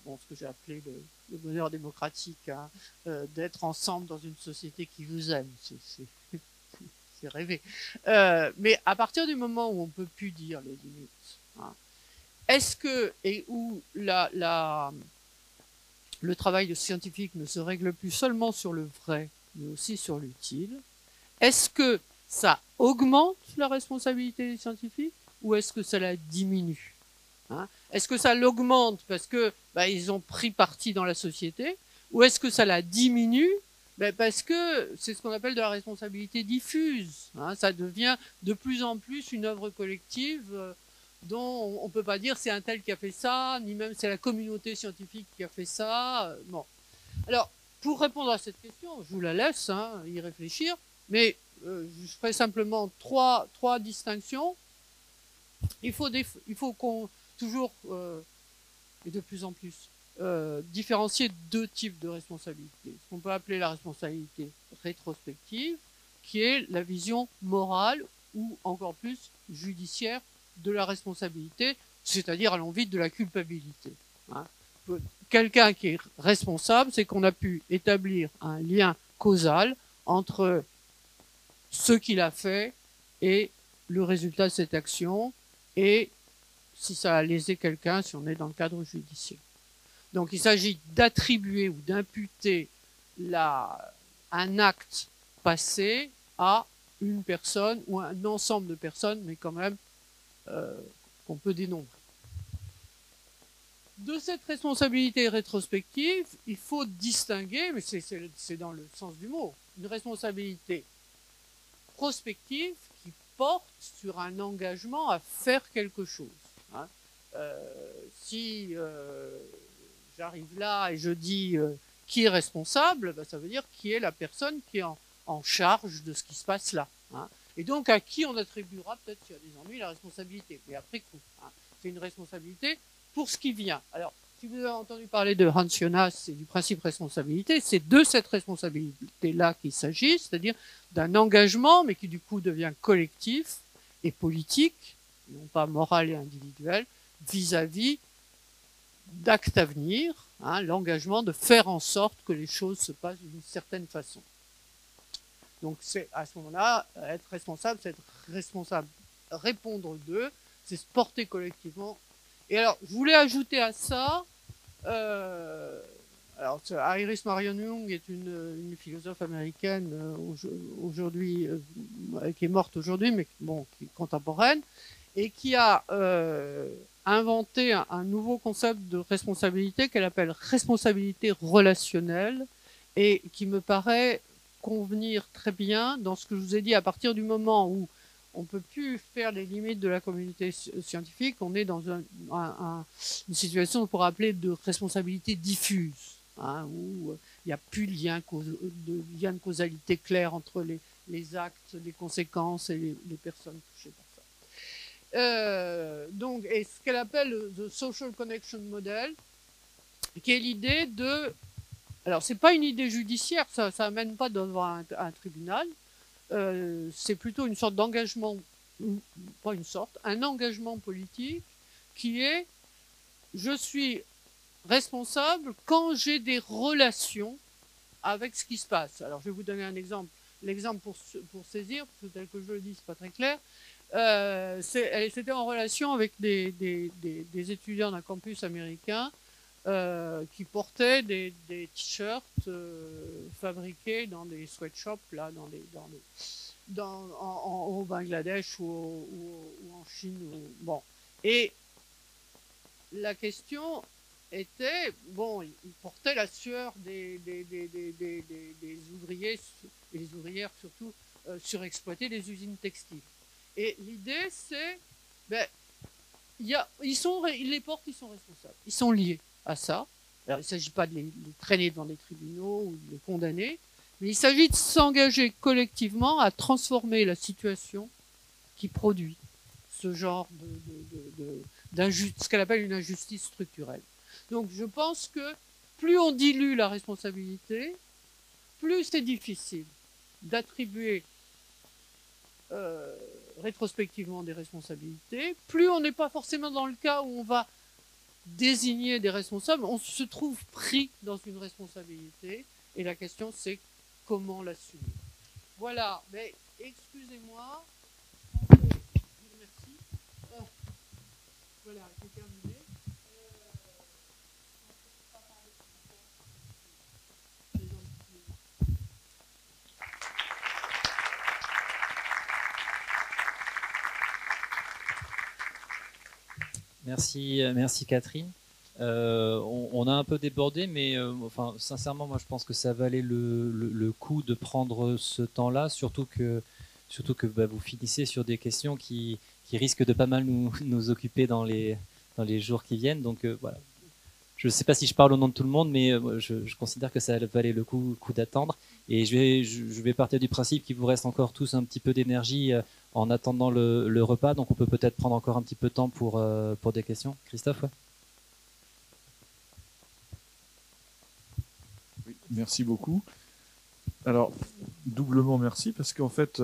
bon, ce que j'ai appelé le bonheur démocratique, d'être ensemble dans une société qui vous aime, c'est rêvé. Mais à partir du moment où on peut plus dire les limites, est-ce que, et où le travail de scientifique ne se règle plus seulement sur le vrai, mais aussi sur l'utile, est-ce que ça augmente la responsabilité des scientifiques ou est-ce que ça la diminue? Est-ce que ça l'augmente parce que ils ont pris parti dans la société ou est-ce que ça la diminue parce que c'est ce qu'on appelle de la responsabilité diffuse. Ça devient de plus en plus une œuvre collective dont on ne peut pas dire c'est un tel qui a fait ça, ni même c'est la communauté scientifique qui a fait ça. Bon. Alors, pour répondre à cette question, je vous la laisse y réfléchir, mais je ferai simplement trois distinctions. Il faut qu'on toujours, et de plus en plus, différencier deux types de responsabilités. Ce qu'on peut appeler la responsabilité rétrospective, qui est la vision morale ou encore plus judiciaire de la responsabilité, c'est-à-dire allons vite de la culpabilité. Quelqu'un qui est responsable, c'est qu'on a pu établir un lien causal entre ce qu'il a fait et le résultat de cette action, et si ça a lésé quelqu'un, si on est dans le cadre judiciaire. Donc il s'agit d'attribuer ou d'imputer un acte passé à une personne ou un ensemble de personnes, mais quand même qu'on peut dénombrer. De cette responsabilité rétrospective, il faut distinguer, mais c'est dans le sens du mot, une responsabilité prospective qui porte sur un engagement à faire quelque chose. Si j'arrive là et je dis qui est responsable, ben, ça veut dire qui est la personne qui est en charge de ce qui se passe là. Et donc à qui on attribuera peut-être s'il y a des ennuis la responsabilité, mais après coup. C'est une responsabilité pour ce qui vient. Alors, si vous avez entendu parler de Hans Jonas et du principe responsabilité, c'est de cette responsabilité-là qu'il s'agit, c'est-à-dire d'un engagement, mais qui du coup devient collectif et politique, non pas moral et individuel, vis-à-vis d'actes à venir, l'engagement de faire en sorte que les choses se passent d'une certaine façon. Donc c'est à ce moment-là, être responsable, c'est être responsable, répondre d'eux, c'est se porter collectivement. Et alors, je voulais ajouter à ça, alors Iris Marion Young est une philosophe américaine aujourd'hui, qui est morte aujourd'hui, mais bon, qui est contemporaine, et qui a inventé un nouveau concept de responsabilité qu'elle appelle responsabilité relationnelle, et qui me paraît convenir très bien dans ce que je vous ai dit. À partir du moment où on ne peut plus faire les limites de la communauté scientifique, on est dans une situation qu'on pourrait appeler de responsabilité diffuse, où il n'y a plus de lien de causalité clair entre les actes, les conséquences et les personnes touchées par ça. Donc, et ce qu'elle appelle the social connection model, qui est l'idée de... Alors, c'est pas une idée judiciaire, ça amène pas devant un tribunal, c'est plutôt une sorte d'engagement, pas une sorte, un engagement politique qui est je suis responsable quand j'ai des relations avec ce qui se passe. Alors je vais vous donner un exemple. L'exemple pour saisir, parce que tel que je le dis, c'est pas très clair. C'était en relation avec des étudiants d'un campus américain qui portaient des t-shirts fabriqués dans des sweatshops là, au Bangladesh ou en Chine. Bon. Et la question était, bon, ils portaient la sueur des ouvriers et les ouvrières surtout surexploités des usines textiles. Et l'idée c'est, ben, les portent, ils sont responsables, ils sont liés à ça. Alors il ne s'agit pas de les traîner devant des tribunaux ou de les condamner, mais il s'agit de s'engager collectivement à transformer la situation qui produit ce genre ce qu'elle appelle une injustice structurelle. Donc je pense que plus on dilue la responsabilité, plus c'est difficile d'attribuer rétrospectivement des responsabilités, plus on n'est pas forcément dans le cas où on va désigner des responsables, on se trouve pris dans une responsabilité, et la question c'est comment l'assumer. Voilà, mais excusez-moi, je vous remercie. Voilà, c'est terminé. Merci Catherine. On a un peu débordé, mais enfin, sincèrement, moi je pense que ça valait le coup de prendre ce temps-là, surtout que vous finissez sur des questions qui qui risque de pas mal nous occuper dans les jours qui viennent. Donc voilà. Je ne sais pas si je parle au nom de tout le monde, mais je considère que ça valait le coup d'attendre. Et je vais partir du principe qu'il vous reste encore tous un petit peu d'énergie en attendant le repas. Donc on peut peut-être prendre encore un petit peu de temps pour des questions. Christophe, ouais. Oui, merci beaucoup. Alors, doublement merci, parce qu'en fait,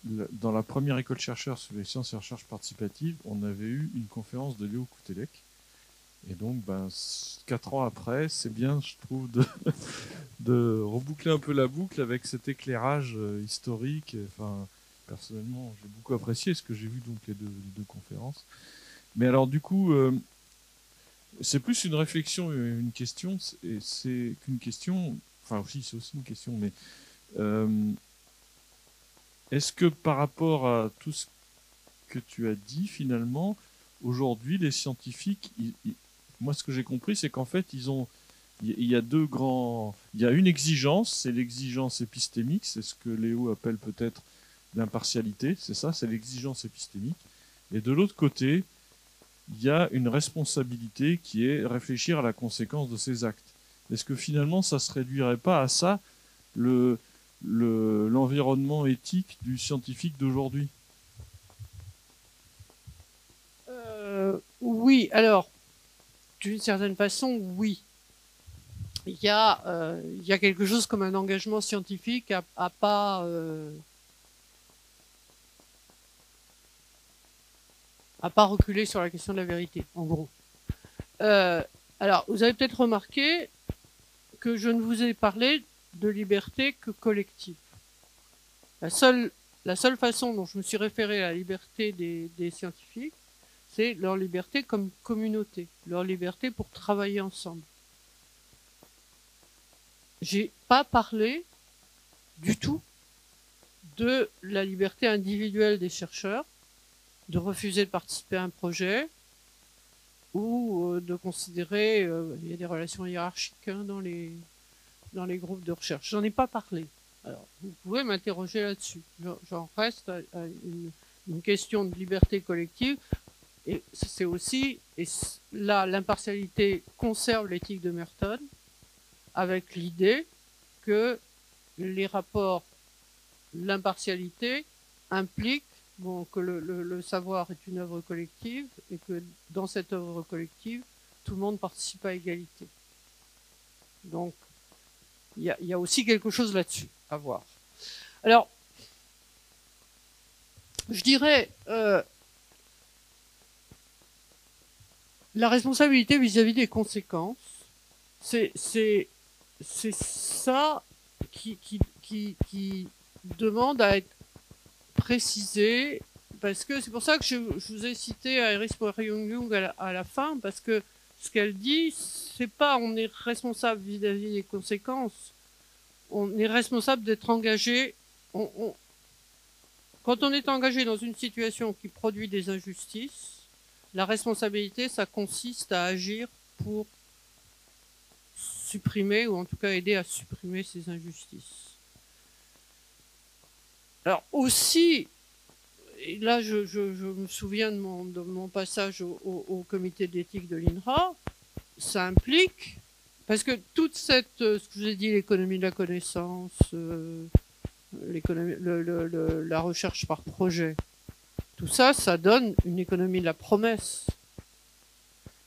dans la première école chercheurs sur les sciences et recherches participatives, on avait eu une conférence de Léo Koutelek. Et donc, 4 ans après, c'est bien, je trouve, de reboucler un peu la boucle avec cet éclairage historique. Enfin, personnellement, j'ai beaucoup apprécié ce que j'ai vu donc les deux conférences. Mais alors, du coup, c'est plus une réflexion, une question. C'est qu'une question. Enfin, aussi, c'est aussi une question. Mais est-ce que par rapport à tout ce que tu as dit, finalement, aujourd'hui, les scientifiques, moi, ce que j'ai compris, c'est qu'en fait, il y a il y a une exigence, c'est l'exigence épistémique, c'est ce que Léo appelle peut-être l'impartialité, c'est ça, c'est l'exigence épistémique. Et de l'autre côté, il y a une responsabilité qui est réfléchir à la conséquence de ses actes. Est-ce que finalement, ça se réduirait pas à ça, l'environnement éthique du scientifique d'aujourd'hui? Oui, alors, d'une certaine façon, oui. Il y a quelque chose comme un engagement scientifique à pas reculer sur la question de la vérité, en gros. Alors, vous avez peut-être remarqué que je ne vous ai parlé de liberté que collective. La seule façon dont je me suis référé à la liberté des scientifiques, c'est leur liberté comme communauté, leur liberté pour travailler ensemble. J'ai pas parlé du tout de la liberté individuelle des chercheurs, de refuser de participer à un projet, ou de considérer, il y a des relations hiérarchiques dans les groupes de recherche. J'en ai pas parlé. Alors, vous pouvez m'interroger là-dessus. J'en reste à une question de liberté collective. Et c'est aussi, et là, l'impartialité conserve l'éthique de Merton, avec l'idée que les rapports, l'impartialité implique que le savoir est une œuvre collective et que dans cette œuvre collective, tout le monde participe à égalité. Donc, il y a aussi quelque chose là-dessus à voir. Alors, je dirais, la responsabilité vis-à-vis des conséquences, c'est ça qui demande à être précisé, parce que c'est pour ça que je vous ai cité Iris Poirier-Young à la fin, parce que ce qu'elle dit, c'est pas on est responsable vis-à-vis des conséquences, on est responsable d'être engagé. Quand on est engagé dans une situation qui produit des injustices, la responsabilité, ça consiste à agir pour supprimer, ou en tout cas aider à supprimer ces injustices. Alors aussi, et là je me souviens de mon passage au comité d'éthique de l'INRA, ça implique, parce que toute cette, ce que je vous ai dit, l'économie de la connaissance, la recherche par projet, tout ça, ça donne une économie de la promesse.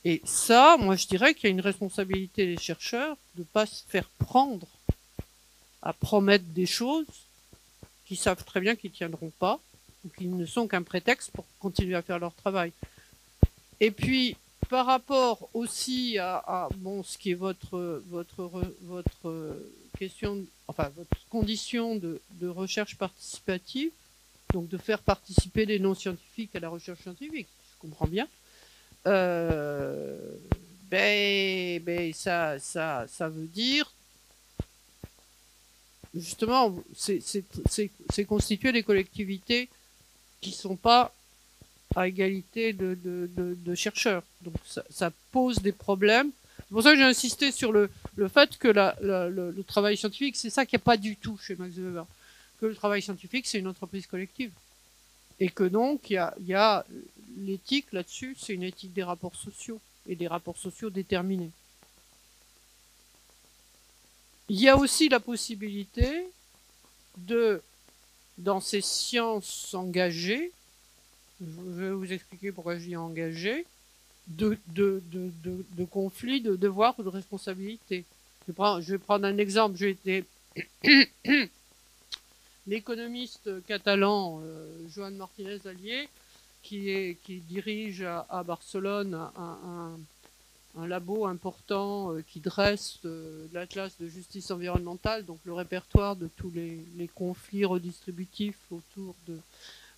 Et ça, moi je dirais qu'il y a une responsabilité des chercheurs de ne pas se faire prendre à promettre des choses qui savent très bien qu'ils ne tiendront pas, ou qui ne sont qu'un prétexte pour continuer à faire leur travail. Et puis, par rapport aussi à ce qui est votre question, enfin votre condition de recherche participative, donc de faire participer les non-scientifiques à la recherche scientifique, je comprends bien. Ça veut dire justement, c'est constituer des collectivités qui sont pas à égalité de chercheurs. Donc ça pose des problèmes. C'est pour ça que j'ai insisté sur le fait que le travail scientifique, c'est ça qu'il n'y a pas du tout chez Max Weber. Que le travail scientifique, c'est une entreprise collective. Et que donc, il y a l'éthique là-dessus, c'est une éthique des rapports sociaux, et des rapports sociaux déterminés. Il y a aussi la possibilité de, dans ces sciences engagées, je vais vous expliquer pourquoi je dis engagées, de conflits, de devoirs ou de responsabilités. Je vais prendre un exemple. J'ai été l'économiste catalan Joan Martínez Alier, qui dirige à Barcelone un labo important qui dresse l'Atlas de justice environnementale, donc le répertoire de tous les conflits redistributifs autour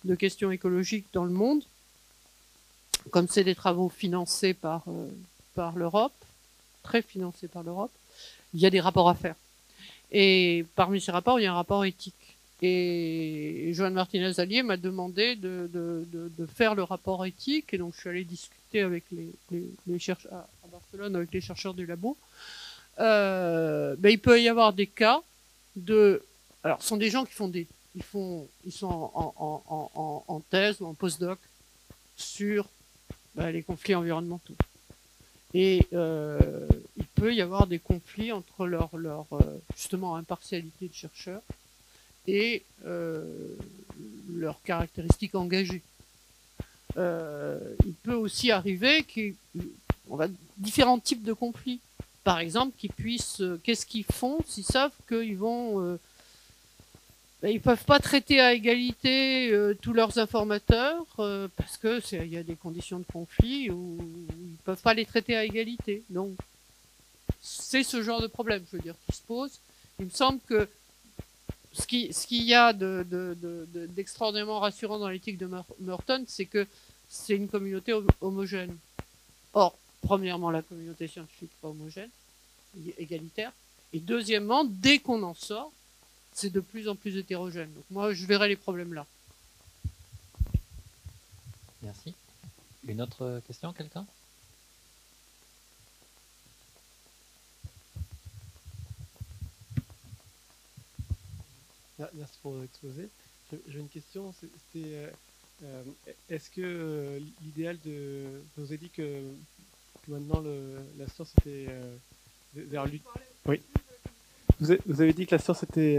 de questions écologiques dans le monde. Comme c'est des travaux financés par l'Europe, très financés par l'Europe, il y a des rapports à faire. Et parmi ces rapports, il y a un rapport éthique. Et Joan Martínez Alier m'a demandé de faire le rapport éthique, et donc je suis allé discuter avec les chercheurs à Barcelone avec les chercheurs du labo. Il peut y avoir des cas alors ce sont des gens qui font ils sont en thèse ou en postdoc sur les conflits environnementaux. Et il peut y avoir des conflits entre leur justement impartialité de chercheurs et leurs caractéristiques engagées. Il peut aussi arriver qu'on va différents types de conflits. Par exemple, qu'est-ce qu'ils font s'ils savent qu'ils vont ils peuvent pas traiter à égalité tous leurs informateurs parce que il y a des conditions de conflit où ils peuvent pas les traiter à égalité. Donc c'est ce genre de problème, je veux dire, qui se pose. Il me semble que ce qu'il y a d'extraordinairement rassurant dans l'éthique de Merton, c'est que c'est une communauté homogène. Or, premièrement, la communauté scientifique n'est pas homogène, égalitaire. Et deuxièmement, dès qu'on en sort, c'est de plus en plus hétérogène. Donc moi, je verrai les problèmes là. Merci. Une autre question, quelqu'un? Merci pour l'exposé. J'ai une question. Est-ce que l'idéal de... Vous avez dit que maintenant la science était vers l'utile. Oui. Vous avez dit que la science était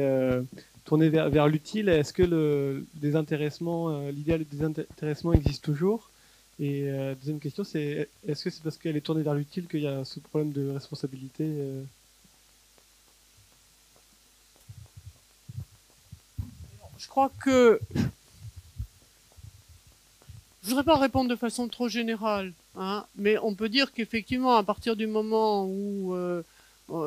tournée vers l'utile. Est-ce que l'idéal du désintéressement existe toujours? Et deuxième question, c'est est-ce que c'est parce qu'elle est tournée vers l'utile qu'il y a ce problème de responsabilité Je crois que je voudrais pas répondre de façon trop générale, hein, mais on peut dire qu'effectivement, à partir du moment où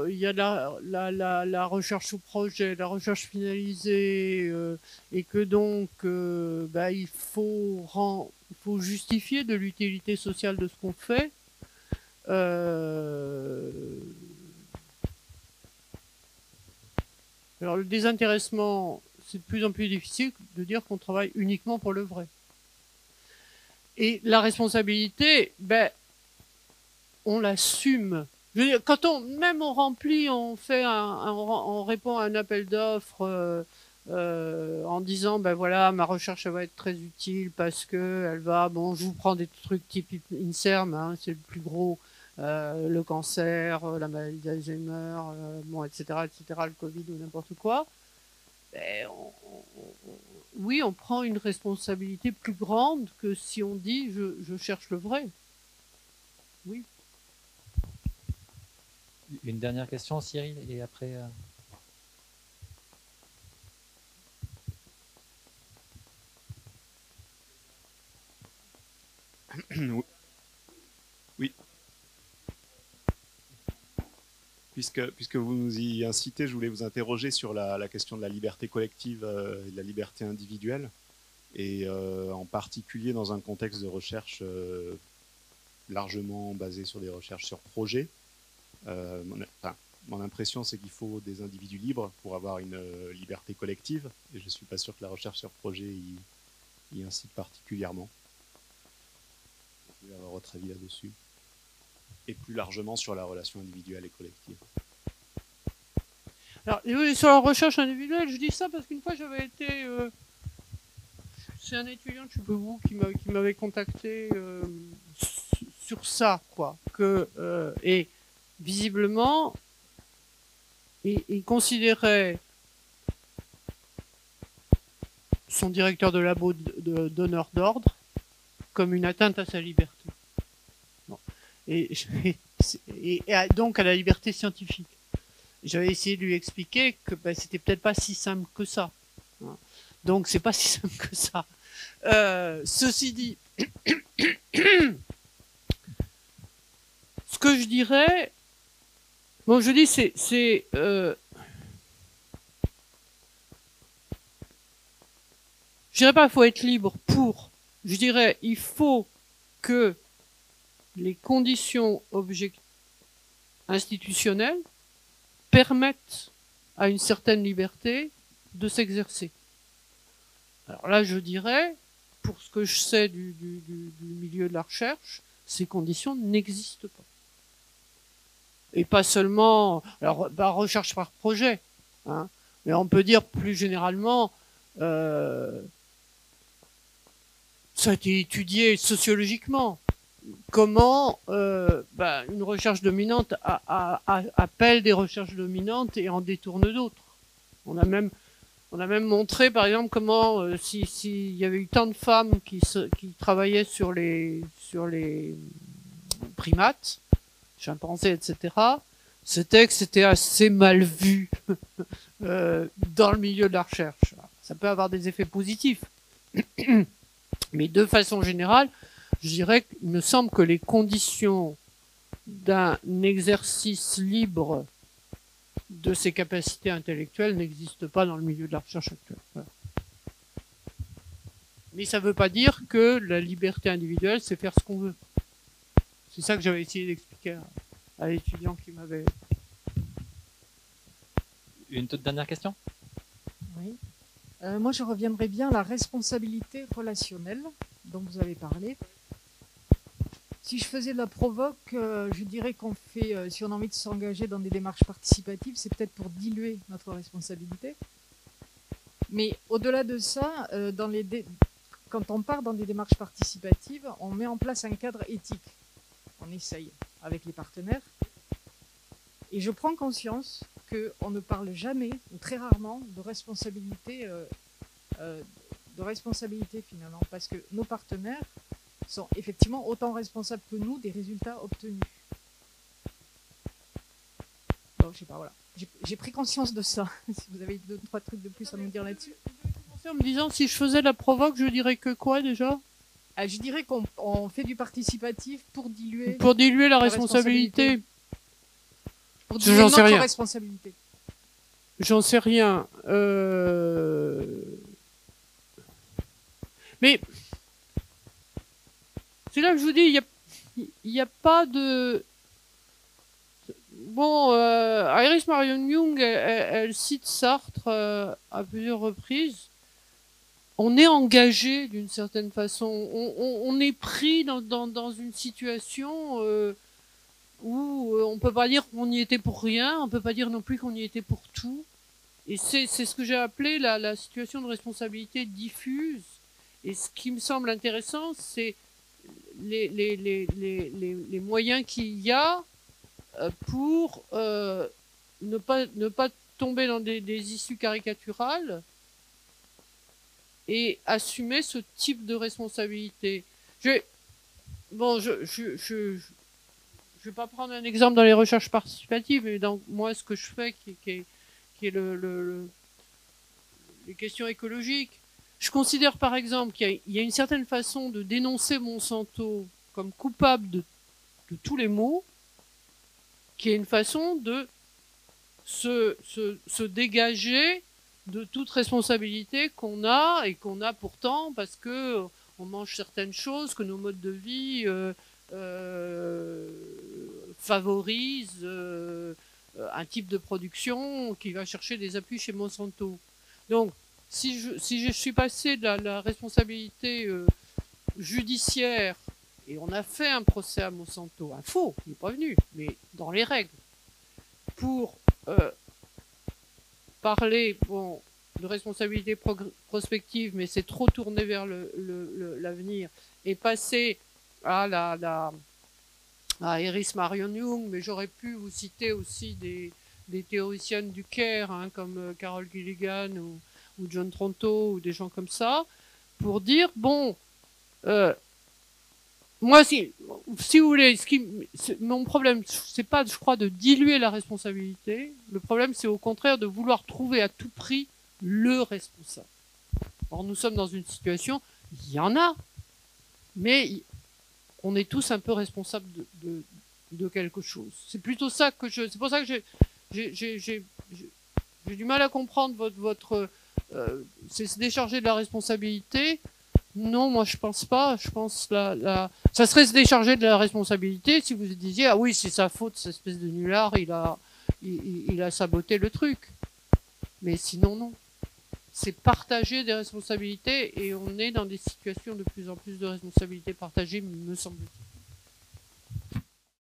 il y a la recherche sous projet, la recherche finalisée, et que donc il faut justifier de l'utilité sociale de ce qu'on fait. Alors le désintéressement, c'est de plus en plus difficile de dire qu'on travaille uniquement pour le vrai. Et la responsabilité, on l'assume. Je veux dire, quand on remplit, on répond à un appel d'offres en disant, voilà, ma recherche elle va être très utile parce que elle va, je vous prends des trucs type INSERM, hein, c'est le plus gros, le cancer, la maladie d'Alzheimer, etc., le Covid ou n'importe quoi. Oui, on prend une responsabilité plus grande que si on dit je cherche le vrai. Oui. Une dernière question, Cyril, et après... Oui. Puisque vous nous y incitez, je voulais vous interroger sur la question de la liberté collective et de la liberté individuelle, et en particulier dans un contexte de recherche largement basé sur des recherches sur projet. Mon impression, c'est qu'il faut des individus libres pour avoir une liberté collective, et je ne suis pas sûr que la recherche sur projet y incite particulièrement. Je voulais avoir votre avis là-dessus. Et plus largement sur la relation individuelle et collective. Alors, sur la recherche individuelle, je dis ça parce qu'une fois j'avais été... c'est un étudiant de chez vous qui m'avait contacté sur ça, quoi. Et visiblement, il considérait son directeur de labo donneur d'ordre comme une atteinte à sa liberté. Bon. Et donc à la liberté scientifique. J'avais essayé de lui expliquer que c'était peut-être pas si simple que ça. Donc c'est pas si simple que ça. Ceci dit, ce que je dirais, bon, je dis je dirais pas il faut être libre pour. Je dirais il faut que les conditions institutionnelles permettent à une certaine liberté de s'exercer. Alors là, je dirais, pour ce que je sais du milieu de la recherche, ces conditions n'existent pas. Et pas seulement, alors, recherche par projet, hein, mais on peut dire plus généralement, ça a été étudié sociologiquement. Comment une recherche dominante appelle des recherches dominantes et en détourne d'autres. On a même montré, par exemple, comment s'il y avait eu tant de femmes qui travaillaient sur les primates, chimpanzés, etc., c'était que c'était assez mal vu dans le milieu de la recherche. Ça peut avoir des effets positifs. Mais de façon générale, je dirais qu'il me semble que les conditions d'un exercice libre de ses capacités intellectuelles n'existent pas dans le milieu de la recherche actuelle. Voilà. Mais ça ne veut pas dire que la liberté individuelle, c'est faire ce qu'on veut. C'est ça que j'avais essayé d'expliquer à l'étudiant qui m'avait... Une toute dernière question ? Oui. Moi, je reviendrai bien à la responsabilité relationnelle dont vous avez parlé. Si je faisais de la provoque, je dirais qu'on fait, si on a envie de s'engager dans des démarches participatives, c'est peut-être pour diluer notre responsabilité. Mais au-delà de ça, quand on part dans des démarches participatives, on met en place un cadre éthique. On essaye avec les partenaires. Et je prends conscience qu'on ne parle jamais, ou très rarement, de responsabilité finalement, parce que nos partenaires sont effectivement autant responsables que nous des résultats obtenus. Bon, je sais pas, voilà. J'ai pris conscience de ça. Si vous avez 2-3 trucs de plus à nous dire là-dessus. En me disant, si je faisais la provoque, je dirais que quoi déjà ? Je dirais qu'on fait du participatif pour diluer... Pour diluer la responsabilité. Pour diluer notre responsabilité. J'en sais rien. Mais c'est là que je vous dis, il n'y a pas de... Bon, Iris Marion Young, elle cite Sartre à plusieurs reprises. On est engagé d'une certaine façon. On est pris dans une situation où on peut pas dire qu'on y était pour rien, on peut pas dire non plus qu'on y était pour tout. Et c'est ce que j'ai appelé la situation de responsabilité diffuse. Et ce qui me semble intéressant, c'est les moyens qu'il y a pour ne pas tomber dans des issues caricaturales et assumer ce type de responsabilité. Je vais pas prendre un exemple dans les recherches participatives, mais dans moi ce que je fais qui est les questions écologiques. Je considère par exemple qu'il y a une certaine façon de dénoncer Monsanto comme coupable de tous les maux, qui est une façon de se dégager de toute responsabilité qu'on a et qu'on a pourtant parce que on mange certaines choses, que nos modes de vie favorisent un type de production qui va chercher des appuis chez Monsanto. Donc, si je suis passé de la responsabilité judiciaire et on a fait un procès à Monsanto, un faux, il n'est pas venu, mais dans les règles, pour parler, bon, de responsabilité prospective, mais c'est trop tourné vers l'avenir, et passer à à Iris Marion Young, mais j'aurais pu vous citer aussi des théoriciennes du care, hein, comme Carol Gilligan ou John Tronto, ou des gens comme ça, pour dire, bon, moi, si vous voulez, mon problème, c'est pas, je crois, de diluer la responsabilité. Le problème, c'est au contraire de vouloir trouver à tout prix le responsable. Or, nous sommes dans une situation, il y en a, mais on est tous un peu responsables de quelque chose. C'est plutôt ça que c'est pour ça que j'ai du mal à comprendre votre c'est se décharger de la responsabilité. Non, moi je pense pas. Je pense ça serait se décharger de la responsabilité si vous disiez ah oui c'est sa faute, cette espèce de nulard, il a saboté le truc. Mais sinon non. C'est partager des responsabilités et on est dans des situations de plus en plus de responsabilités partagées, me semble-t-il.